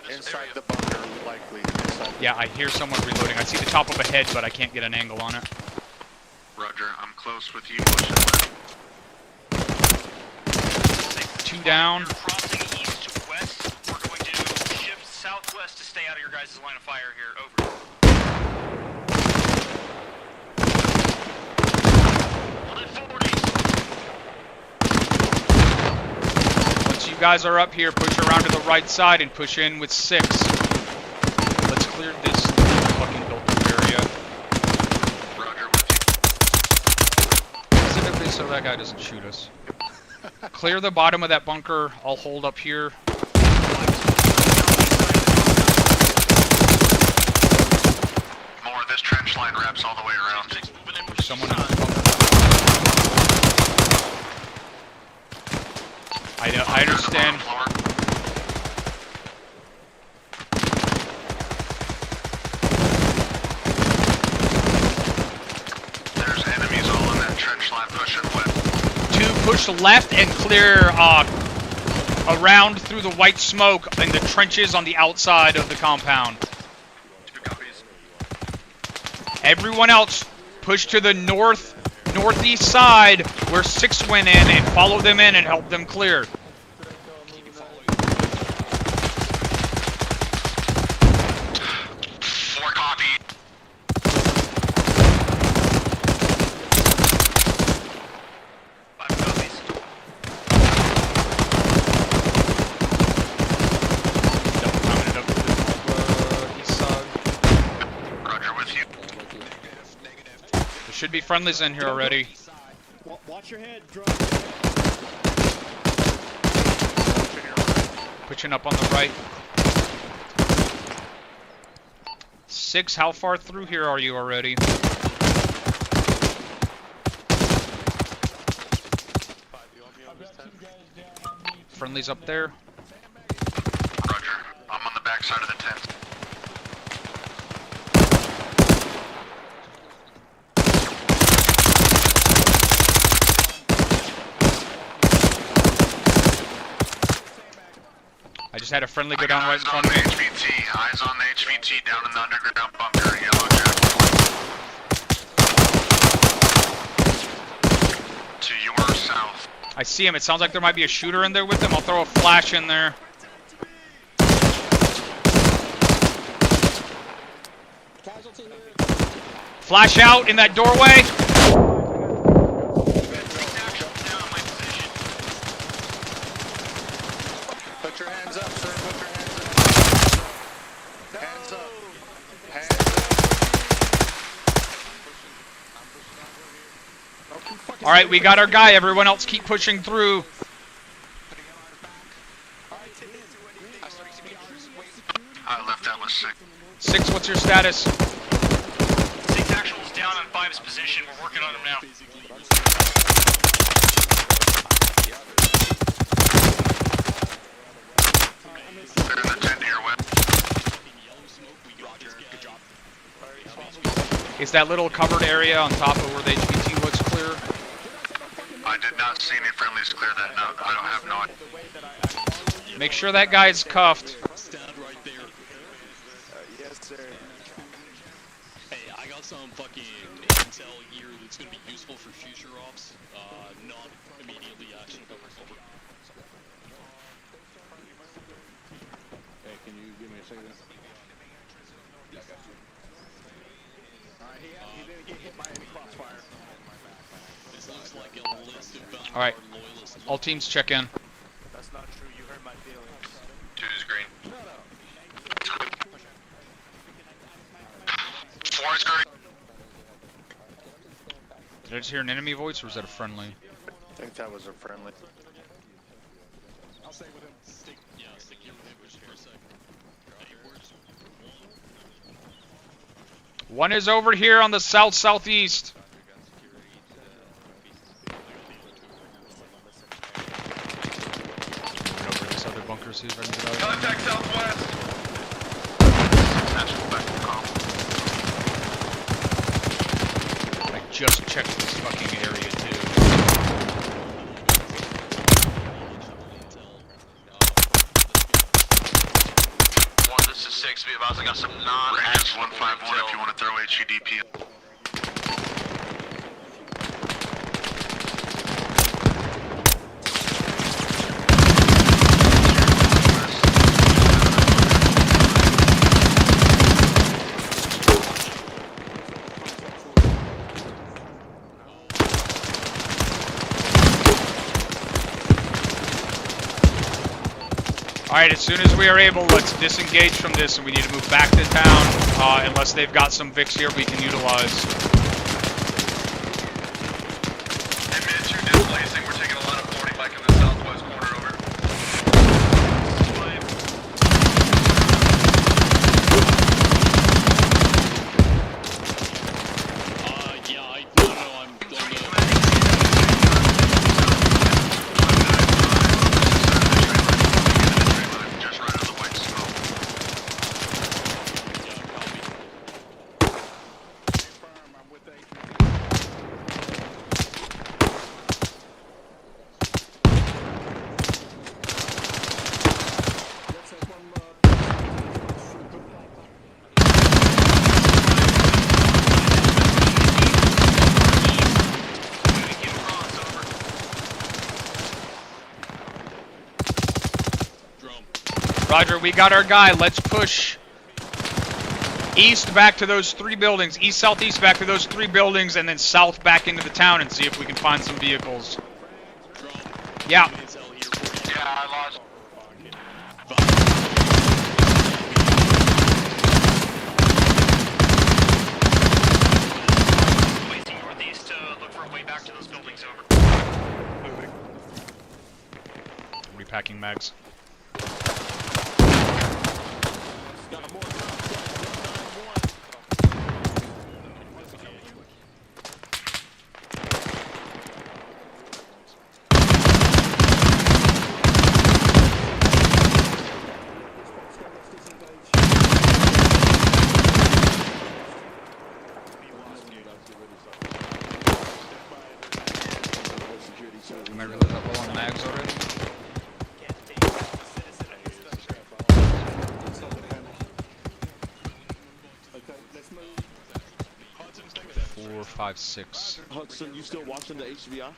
Inside the bunker, likely. Yeah, I hear someone reloading. I see the top of a head, but I can't get an angle on it. Roger, I'm close with you. Pushing left. 2 down. crossing east to west. We're going to shift southwest to stay out of your guys' line of fire here, over. Once you guys are up here, push around to the right side and push in with 6. Let's clear this fucking built-up area. Specifically so that guy doesn't shoot us. Clear the bottom of that bunker. I'll hold up here. steps all the way around. There's someone in the I understand. There's enemies all in that trench line pushing left. 2 push left and clear around through the white smoke in the trenches on the outside of the compound. 2 copies. Everyone else, push to the northeast side where 6 went in and follow them in and help them clear. Should be friendlies in here already. Watch your head. Pushing up on the right. 6, how far through here are you already? Friendlies up there. Roger. I'm on the back side of the tent. I just had a friendly go down right in front of me. Eyes on the HVT down in the underground bunker, yellow jack. To your south. I see him. It sounds like there might be a shooter in there with him. I'll throw a flash in there. Flash out in that doorway. Put your hands up, sir. Put your hands up. Hands up. Hands up. All right, we got our guy. Everyone else keep pushing through. I left that with 6. 6, what's your status? 6 actuals down on 5's position. We're working on him now. They're in the tent here with. Is that little covered area on top of where the HVT was clear? I did not see any friendlies clear that. No, I don't have not. Make sure that guy's cuffed. Yes, sir. Hey, I got some fucking intel here that's gonna be useful for future ops. Not immediately action over. Hey, can you give me a second? Yeah, I got you. Alright, he didn't get hit by any crossfire. This looks like a list of Vanguard All right, loyalists. all teams check in. That's not true. You hurt my feelings. 2 is green. 4 is green. Did I just hear an enemy voice, or was that a friendly? I think that was a friendly. I'll stay with him. Stick here with him just for a sec. One is over here on the southeast. Over this other bunker, see if I can get out of here. Contact southwest. I just checked this fucking area too. 1, this is 6. Be about. I got some non-active 151 if you want to throw HEDP. Alright, as soon as we are able, let's disengage from this, and we need to move back to town, unless they've got some Vicks here we can utilize. Hey, Mitch, you're displacing. We're taking a lot of 40 bike in the southwest corner, over. Roger, we got our guy. Let's push east back to those 3 buildings. East, southeast back to those 3 buildings, and then south back into the town and see if we can find some vehicles. Yeah. Yeah, I lost. Facing northeast to look for a way back to those buildings. Over. Repacking mags. Am I really that low on mags already? Four, 5, 6. Hudson, you still watching the HVI?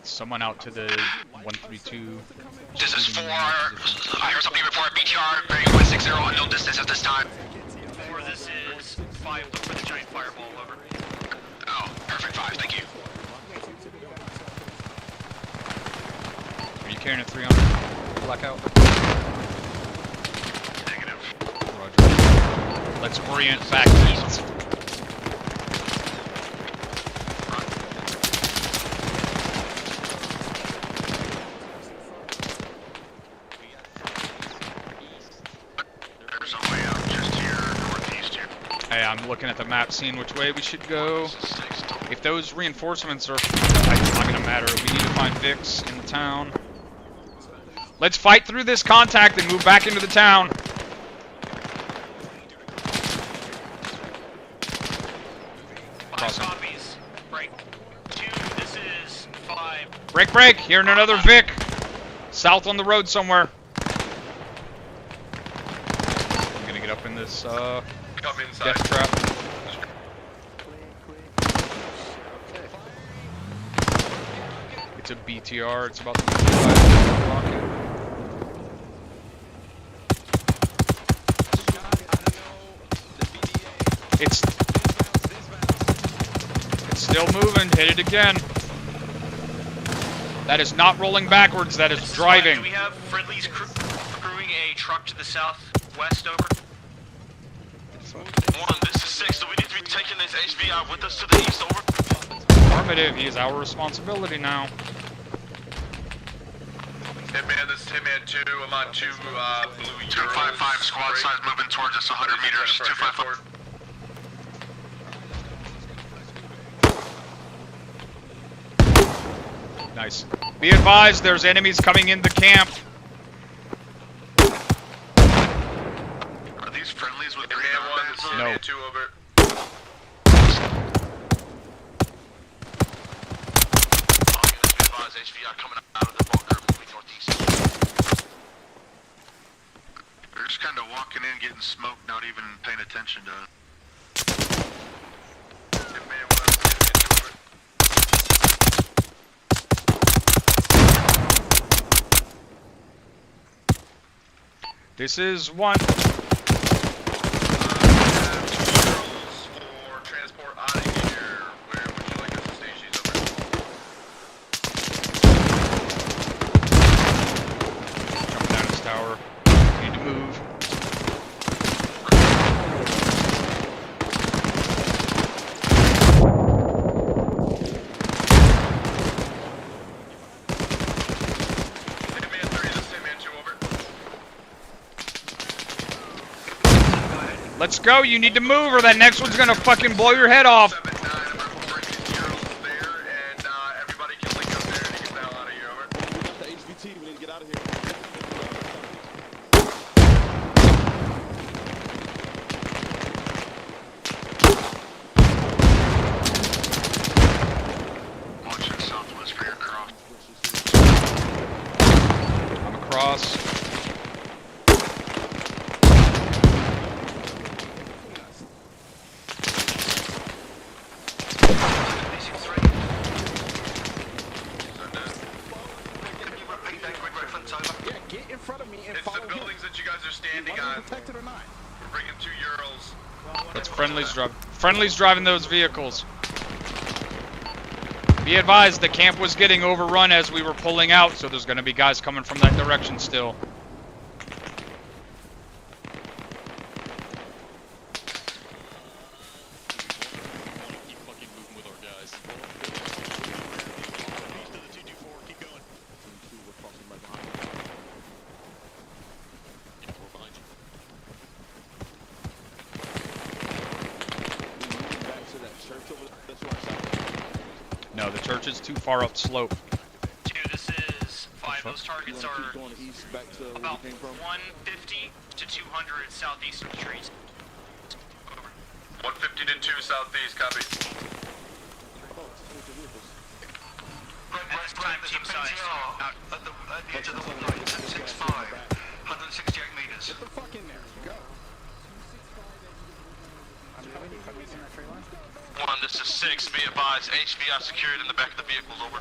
Someone out to the 132. This is 4. I heard somebody report BTR bearing 160 unknown distance at this time. 4, this is 5. Look for the giant fireball. Over. Oh, perfect 5. Thank you. Are you carrying a 300 blackout? Negative. Roger. Let's orient back east. There's a way out just here, northeast here. Hey, I'm looking at the map, seeing which way we should go. If those reinforcements are... It's not gonna matter. We need to find Vicks in the town. Let's fight through this contact and move back into the town. Crossing. Copies. Break. 2, this is 5. Break, break. Hearing another Vic. South on the road somewhere. I'm gonna get up in this death trap. It's a BTR. It's about to be rocket. It's still moving. Hit it again. That is not rolling backwards. That is driving. Do we have friendlies crewing a truck to the southwest? Over. 1, this is 6. So we need to be taking this HVI with us to the east. Over. Affirmative. He is our responsibility now. Hitman, this is Hitman 2. I'm on 2 blue 255 squad size moving towards us 100 meters. 255. Nice. Be advised, there's enemies coming in the camp. Are these friendlies with 3 1? This is No. Hitman 2 over. HVI coming out of the bunker, moving northeast. We're just kind of walking in, getting smoked, not even paying attention to it. This is 1. Tower. Need to move. Let's go. You need to move or that next one's gonna fucking blow your head off. That's friendly's driving those vehicles. Be advised, the camp was getting overrun as we were pulling out, so there's going to be guys coming from that direction still. No, the church is too far up slope. 2, this is 5. Those targets are about 150 to 200 southeast of the trees. 150 to 2 southeast, copy. At this time, team size at the edge of the wood line, 1065, 168 meters. Get the fuck in there, go. One, this is 6. Be advised, HVI secured in the back of the vehicles. Over.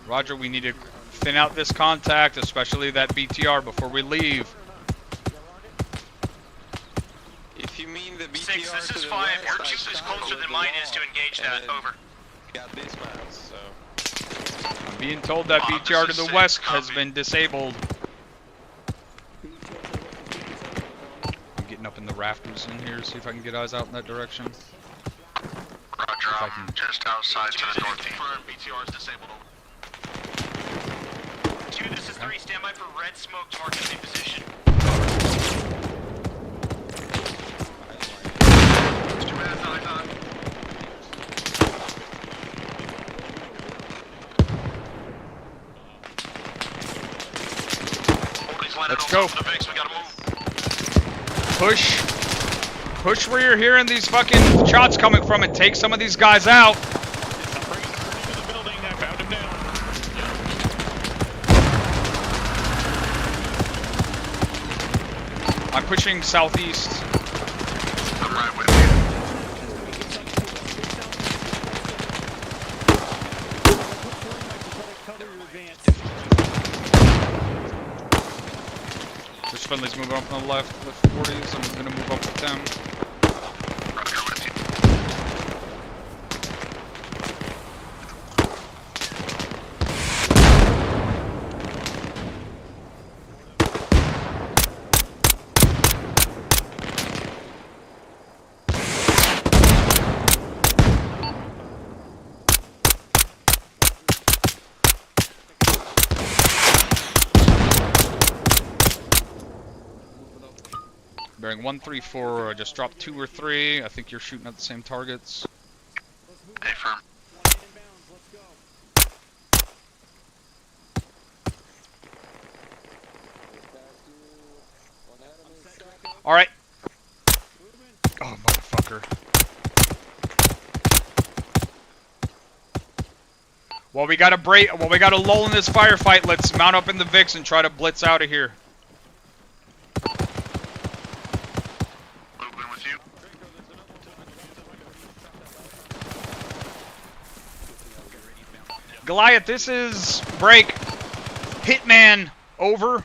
Roger, we need to thin out this contact, especially that BTR, before we leave. If you mean the BTR 6, this is 5. Your juice is closer than mine is to engage that. Over. Got this mouse, so. I'm being told that BTR to the west has been disabled. I'm getting up in the rafters in here, see if I can get eyes out in that direction. Roger, I'm just outside to the northeast. BTR is disabled. 2, this is 3. Stand by for red smoke to mark enemy position. Let's go. Push. Push where you're hearing these fucking shots coming from and take some of these guys out. I'm pushing southeast. I'm right with you. There's friendlies moving up on the left with 40s. I'm gonna move up with them. Roger with you. Bearing 134, I just dropped 2 or 3. I think you're shooting at the same targets. Hey, firm. Alright. Oh, motherfucker. Well, we got a lull in this firefight. Let's mount up in the VIX and try to blitz out of here. Moving with you. Goliath, this is break. Hitman, over.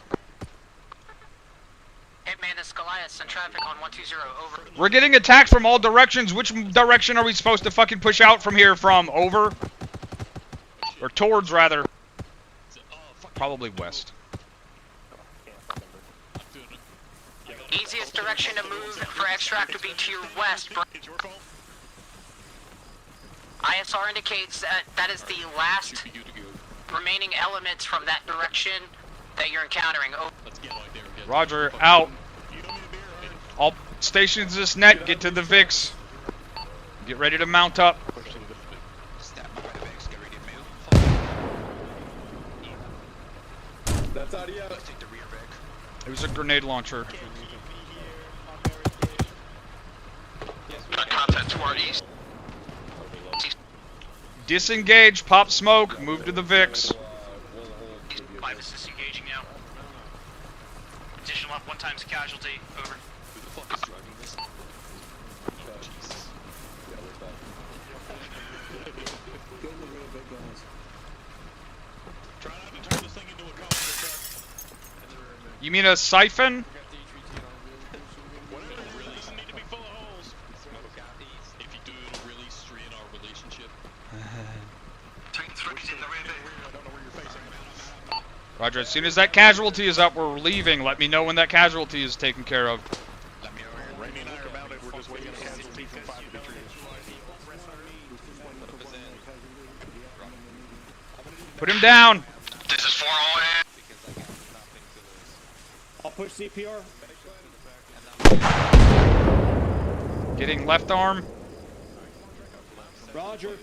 Hitman, this is Goliath. Send traffic on 120, over. We're getting attacked from all directions. Which direction are we supposed to fucking push out from here from? Over? Or towards, rather. Probably west. Easiest direction to move for extract would be to your west. ISR indicates that that is the last remaining elements from that direction that you're encountering. Over. Roger, out. All stations this net, get to the VIX. Get ready to mount up. That's audio. It was a grenade launcher. Contact to our east. Disengage, pop smoke, move to the VIX. 5 is disengaging now. Additional up 1 times casualty. Over. Who the fuck is driving this? Try not to turn this thing into a combat. You mean a siphon? Whatever it is, it doesn't need to be full of holes. Roger, as soon as that casualty is up, we're leaving. Let me know when that casualty is taken care of. Randy and I are mounted. We're just waiting on a casualty from 5 to be treated. Put him down. This is 4 all in. I'll push CPR. Getting left arm. Roger.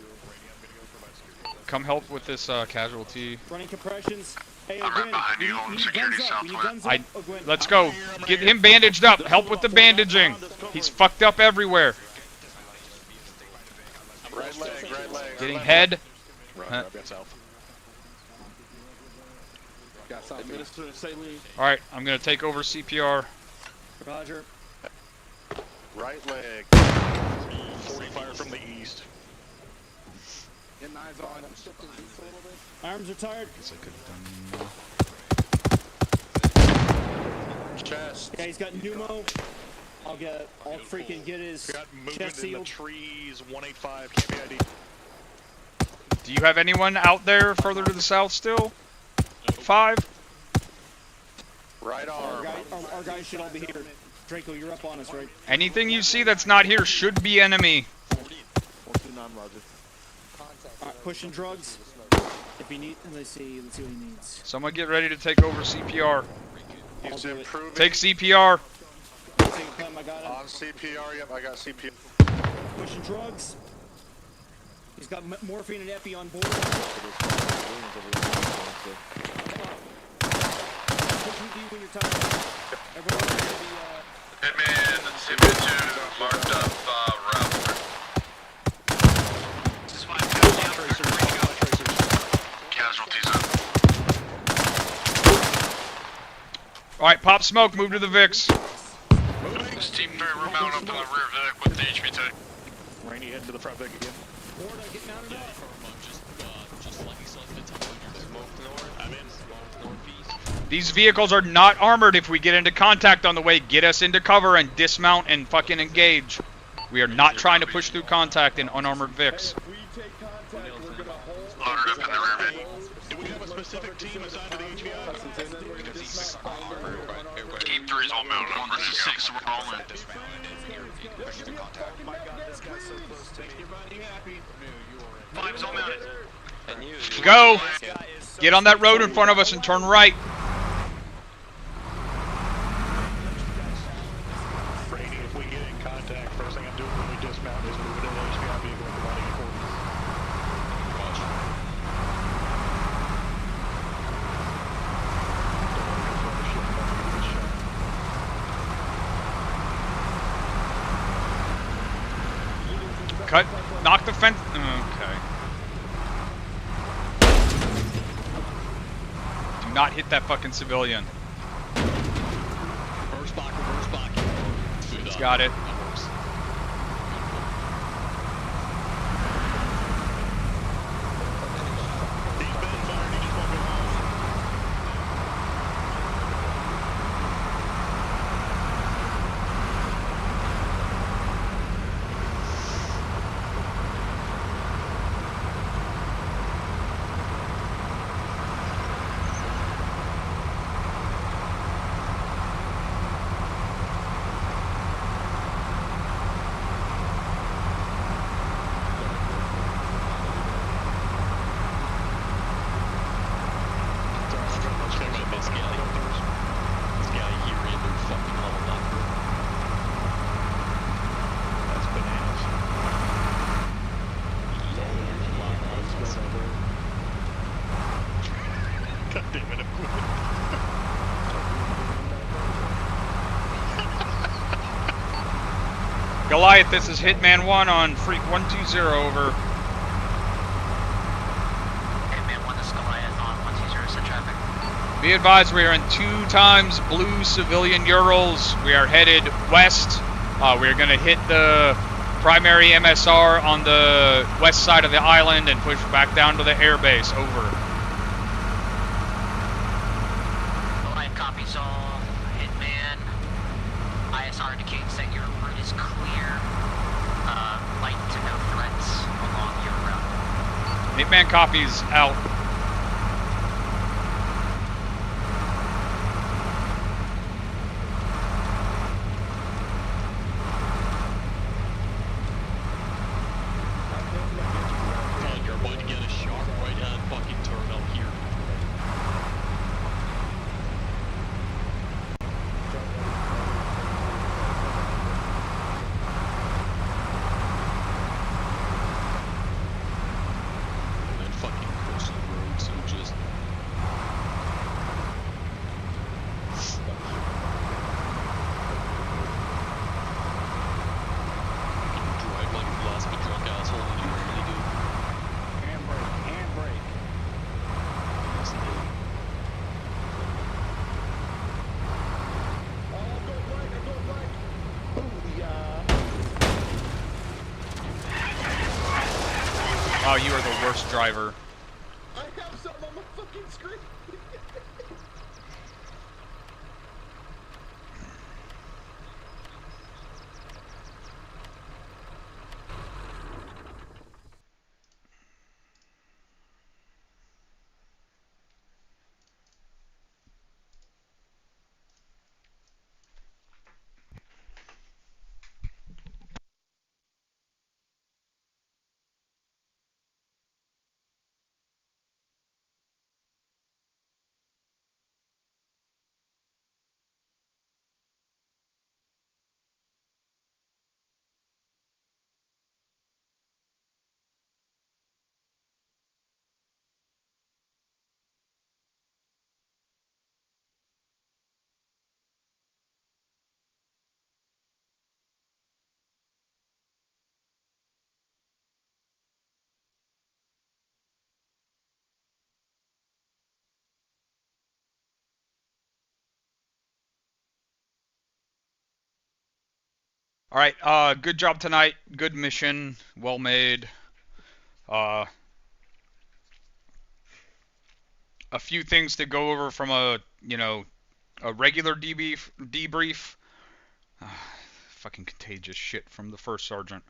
Come help with this casualty. Running compressions. Hey, I'm right behind you, holding security southwest. Let's go. Get him bandaged up. Help with the bandaging. He's fucked up everywhere. Right leg. Getting head. Alright, I'm gonna take over CPR. Roger. Right leg. 40 fire from the east. Getting eyes on him. Arms are tired. Chest. Yeah, he's got pneumo. I'll freaking get his Got movement chest in the sealed. trees. 185. Can't be ID. Do you have anyone out there further to the south still? 5? Right arm. Our guys should all be here. Draco, you're up on us, right? Anything you see that's not here should be enemy. Alright, pushing drugs. If he need, let's see what he needs. Someone get ready to take over CPR. He's improving. Take CPR. On CPR, yep, I got CPR. Pushing drugs. He's got morphine and epi on board. Pushing D when you're tired. Everyone going to be, Hitman 2 marked up route. Casualties up. Alright, pop smoke, move to the VIX. Steam ferry, we're mounted up on the rear deck with the HVT. Rainy heading to the front deck again. These vehicles are not armored. If we get into contact on the way, get us into cover and dismount and fucking engage. We are not trying to push through contact in unarmored VIX. Loaded up in the rear mid. Do we have a specific team assigned to the HVI? Team 3 is all mounted up. 6, we're all in. Five's all mounted. Go! Get on that road in front of us and turn right. Brady, if we get in contact, first thing I'm doing when we dismount is moving to the HVI vehicle and providing coordinates. Cut. Knock the fence. Okay. Do not hit that fucking civilian. Reverse block. He's got it. Goliath, this is Hitman 1 on Freak 120, over. Hitman 1, this is Goliath on 120, set traffic. Be advised, we are in 2 times blue civilian Urals. We are headed west. We're going to hit the primary MSR on the west side of the island and push back down to the airbase. Over. Goliath copies all. Hitman. ISR indicates that your route is clear. Light to no threats along your route. Hitman copies out. Oh, you are the worst driver. I have something on my fucking screen. All right, good job tonight. Good mission, well made. A few things to go over from a regular debrief. Fucking contagious shit from the first sergeant.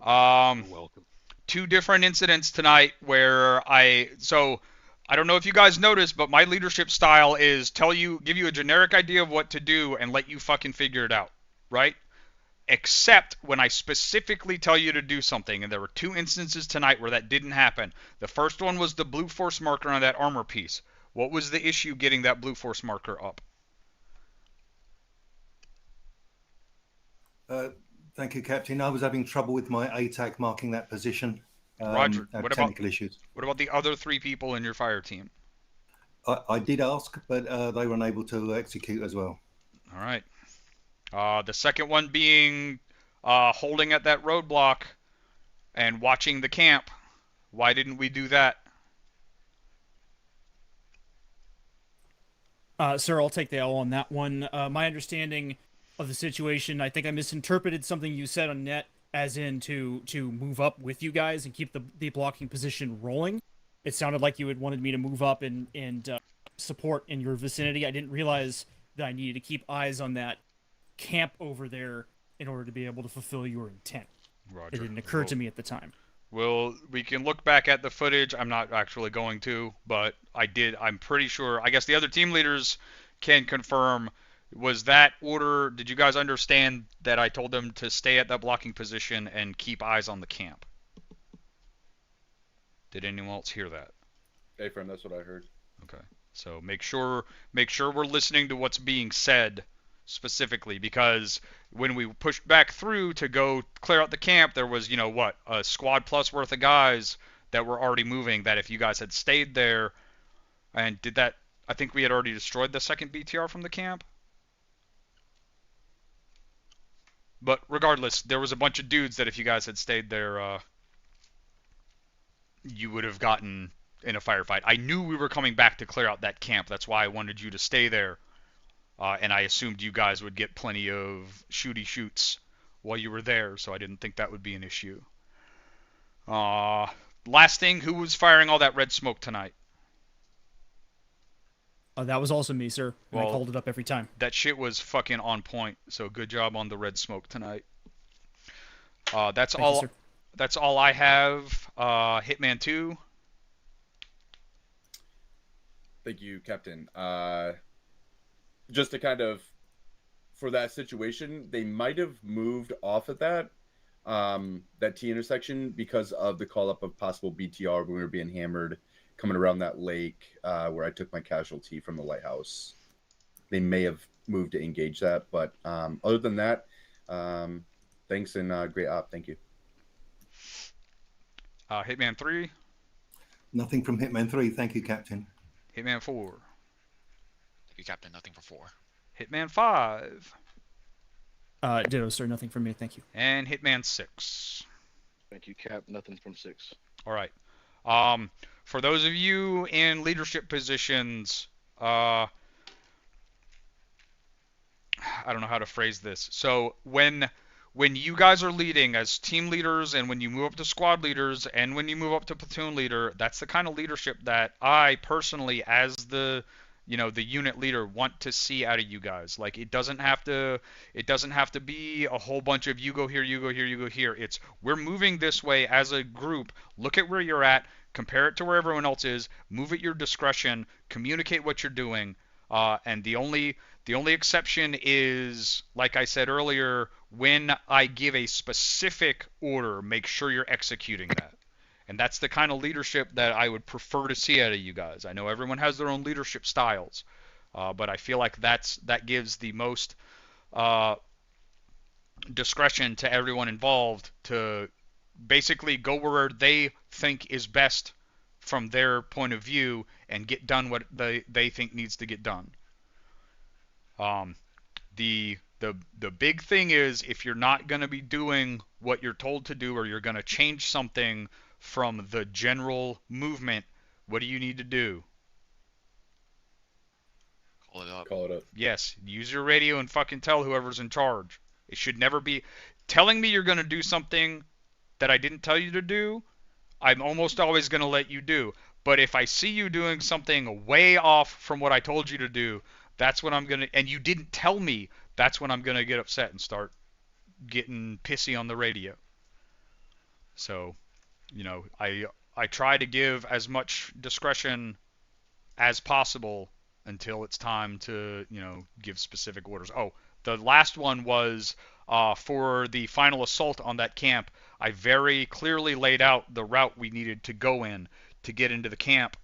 You're welcome. 2 different incidents tonight where I don't know if you guys noticed, but my leadership style is give you a generic idea of what to do and let you fucking figure it out, right? Except when I specifically tell you to do something, and there were 2 instances tonight where that didn't happen. The first one was the blue force marker on that armor piece. What was the issue getting that blue force marker up? Thank you, Captain. I was having trouble with my ATAC marking that position. Roger. What technical issues. What about the other 3 people in your fire team? I did ask, but they were unable to execute as well. All right. The second one being holding at that roadblock and watching the camp. Why didn't we do that? Sir, I'll take the L on that one. My understanding of the situation, I think I misinterpreted something you said on net, as in to move up with you guys and keep the blocking position rolling. It sounded like you had wanted me to move up and support in your vicinity. I didn't realize that I needed to keep eyes on that camp over there in order to be able to fulfill your intent. Roger. It didn't occur to me at the time. Well, we can look back at the footage. I'm not actually going to, but I did. I'm pretty sure. I guess the other team leaders can confirm. Was that order, did you guys understand that I told them to stay at that blocking position and keep eyes on the camp? Did anyone else hear that? A-frame, that's what I heard. Okay. So make sure we're listening to what's being said specifically, because when we pushed back through to go clear out the camp, there was, a squad plus worth of guys that were already moving, that if you guys had stayed there and did that, I think we had already destroyed the second BTR from the camp. But regardless, there was a bunch of dudes that if you guys had stayed there, you would have gotten in a firefight. I knew we were coming back to clear out that camp. That's why I wanted you to stay there. And I assumed you guys would get plenty of shoots while you were there, so I didn't think that would be an issue. Last thing, who was firing all that red smoke tonight? That was also me, sir. And I called it up every time. That shit was fucking on point. So good job on the red smoke tonight. That's Thank all. you, sir. That's all I have. Hitman 2. Thank you, Captain. Just to kind of, for that situation, they might have moved off at that T intersection because of the call up of possible BTR when we were being hammered coming around that lake where I took my casualty from the lighthouse. They may have moved to engage that, but other than that, thanks and great op. Thank you. Hitman 3. Nothing from Hitman 3. Thank you, Captain. Hitman 4. Thank you, Captain. Nothing for 4. Hitman 5. Ditto, sir. Nothing from me. Thank you. And Hitman 6. Thank you, Cap. Nothing from 6. All right. For those of you in leadership positions, I don't know how to phrase this. So when when you guys are leading as team leaders, and when you move up to squad leaders, and when you move up to platoon leader, that's the kind of leadership that I personally, as the the unit leader, want to see out of you guys. Like, it doesn't have to be a whole bunch of you go here, you go here, you go here. It's, we're moving this way as a group. Look at where you're at, compare it to where everyone else is, move at your discretion, communicate what you're doing. And the only exception is, like I said earlier, when I give a specific order, make sure you're executing that. And that's the kind of leadership that I would prefer to see out of you guys. I know everyone has their own leadership styles, but I feel like that gives the most discretion to everyone involved to basically go where they think is best from their point of view and get done what they think needs to get done. The big thing is, if you're not going to be doing what you're told to do, or you're going to change something from the general movement, what do you need to do? Call it up. Call it up. Yes, use your radio and fucking tell whoever's in charge. It should never be telling me you're going to do something that I didn't tell you to do. I'm almost always going to let you do. But if I see you doing something way off from what I told you to do, that's when I'm going to, and you didn't tell me, that's when I'm going to get upset and start getting pissy on the radio. So, I try to give as much discretion as possible until it's time to, give specific orders. Oh, the last one was for the final assault on that camp. I very clearly laid out the route we needed to go in to get into the camp.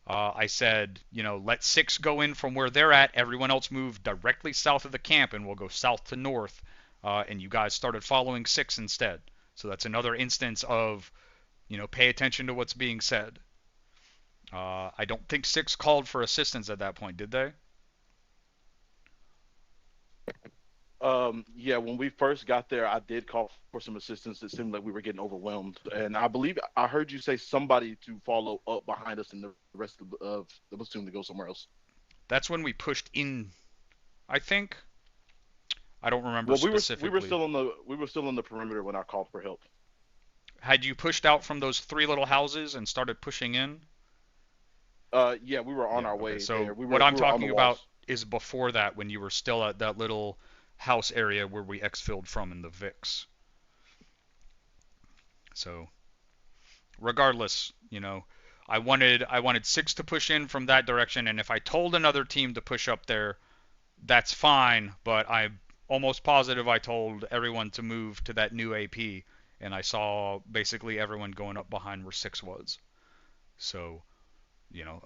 I said, let 6 go in from where they're at. Everyone else move directly south of the camp, and we'll go south to north. And you guys started following 6 instead. So that's another instance of, pay attention to what's being said. I don't think 6 called for assistance at that point, did they? Yeah, when we first got there, I did call for some assistance. It seemed like we were getting overwhelmed. And I believe I heard you say somebody to follow up behind us and the rest of the platoon to go somewhere else. That's when we pushed in, I think. I don't remember specifically. We were still on the perimeter when I called for help. Had you pushed out from those 3 little houses and started pushing in? Yeah, we were on our way. So there. What I'm talking about is before that, when you were still at that little house area where we exfilled from in the VIX. So regardless, I wanted 6 to push in from that direction, and if I told another team to push up there, that's fine, but I'm almost positive I told everyone to move to that new AP, and I saw basically everyone going up behind where 6 was. So,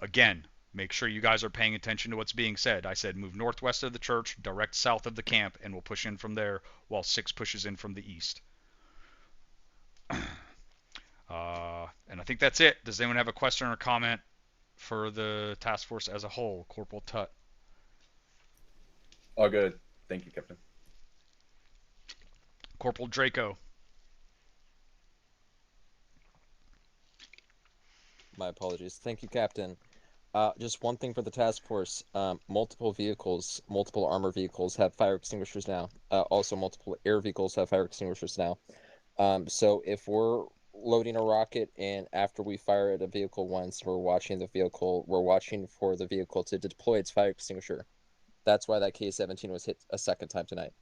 again, make sure you guys are paying attention to what's being said. I said move northwest of the church, direct south of the camp, and we'll push in from there while 6 pushes in from the east. And I think that's it. Does anyone have a question or comment for the task force as a whole? Corporal Tut. All good. Thank you, Captain. Corporal Draco. My apologies. Thank you, Captain. Just one thing for the task force. Multiple vehicles, multiple armor vehicles have fire extinguishers now. Also, multiple air vehicles have fire extinguishers now. So if we're loading a rocket and after we fire at a vehicle once, we're watching for the vehicle to deploy its fire extinguisher. That's why that K-17 was hit a second time tonight.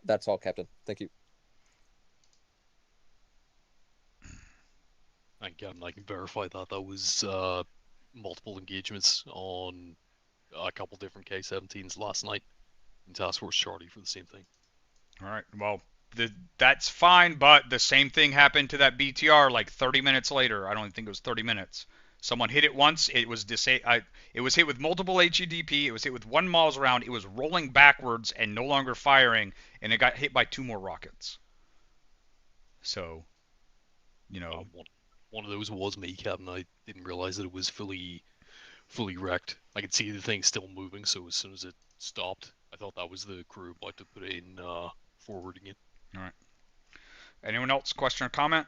That's all, Captain. Thank you. I can verify that was multiple engagements on a couple different K-17s last night in Task Force Charlie for the same thing. All right. Well, that's fine, but the same thing happened to that BTR like 30 minutes later. I don't think it was 30 minutes. Someone hit it once. It was it was hit with multiple HEDP. It was hit with 1 miles round. It was rolling backwards and no longer firing, and it got hit by 2 more rockets. So, one of those was me, Captain. I didn't realize that it was fully wrecked. I could see the thing still moving, so as soon as it stopped, I thought that was the crew about to put in forwarding it. All right. Anyone else? Question or comment?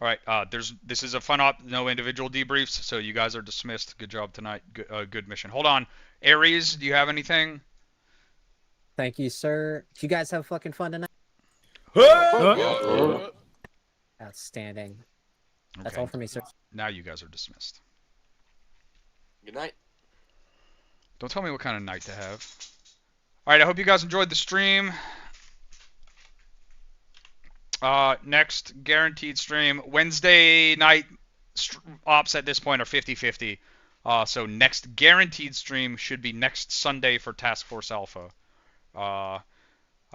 All right. This is a fun op. No individual debriefs, so you guys are dismissed. Good job tonight. Good mission. Hold on. Aries, do you have anything? Thank you, sir. Did you guys have fucking fun tonight? Outstanding. That's Okay. all for me, sir. Now you guys are dismissed. Good night. Don't tell me what kind of night to have. Alright, I hope you guys enjoyed the stream. Next guaranteed stream. Wednesday night ops at this point are 50-50. So next guaranteed stream should be next Sunday for Task Force Alpha. I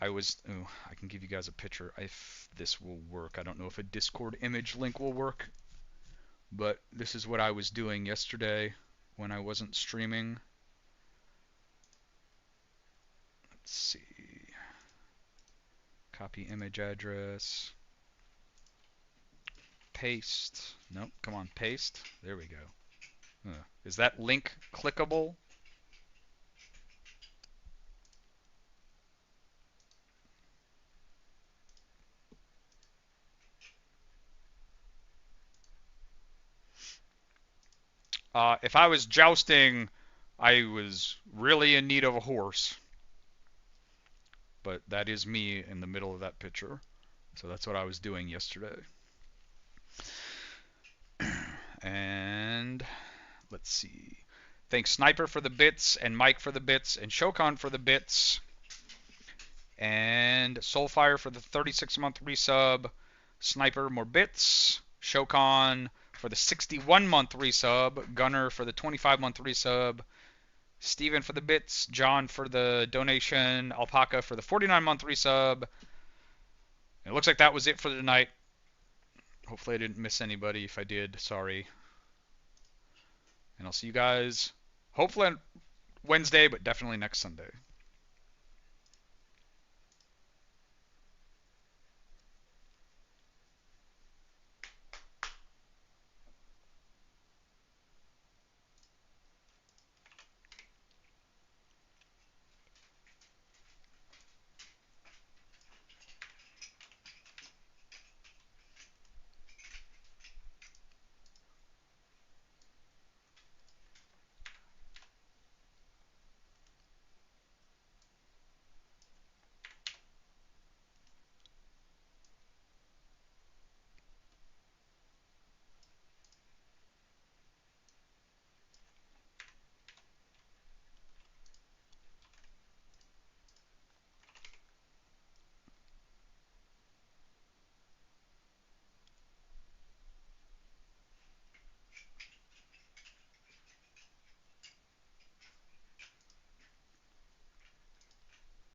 can give you guys a picture if this will work. I don't know if a Discord image link will work. But this is what I was doing yesterday when I wasn't streaming. Let's see. Copy image address. Paste. Nope, come on, paste. There we go. Is that link clickable? If I was jousting, I was really in need of a horse. But that is me in the middle of that picture. So that's what I was doing yesterday. And let's see. Thanks Sniper for the bits, and Mike for the bits, and Shokan for the bits, and Soulfire for the 36-month resub. Sniper more bits. Shokan for the 61-month resub. Gunner for the 25-month resub. Steven for the bits. John for the donation. Alpaca for the 49-month resub. It looks like that was it for tonight. Hopefully I didn't miss anybody. If I did, sorry. And I'll see you guys hopefully on Wednesday, but definitely next Sunday.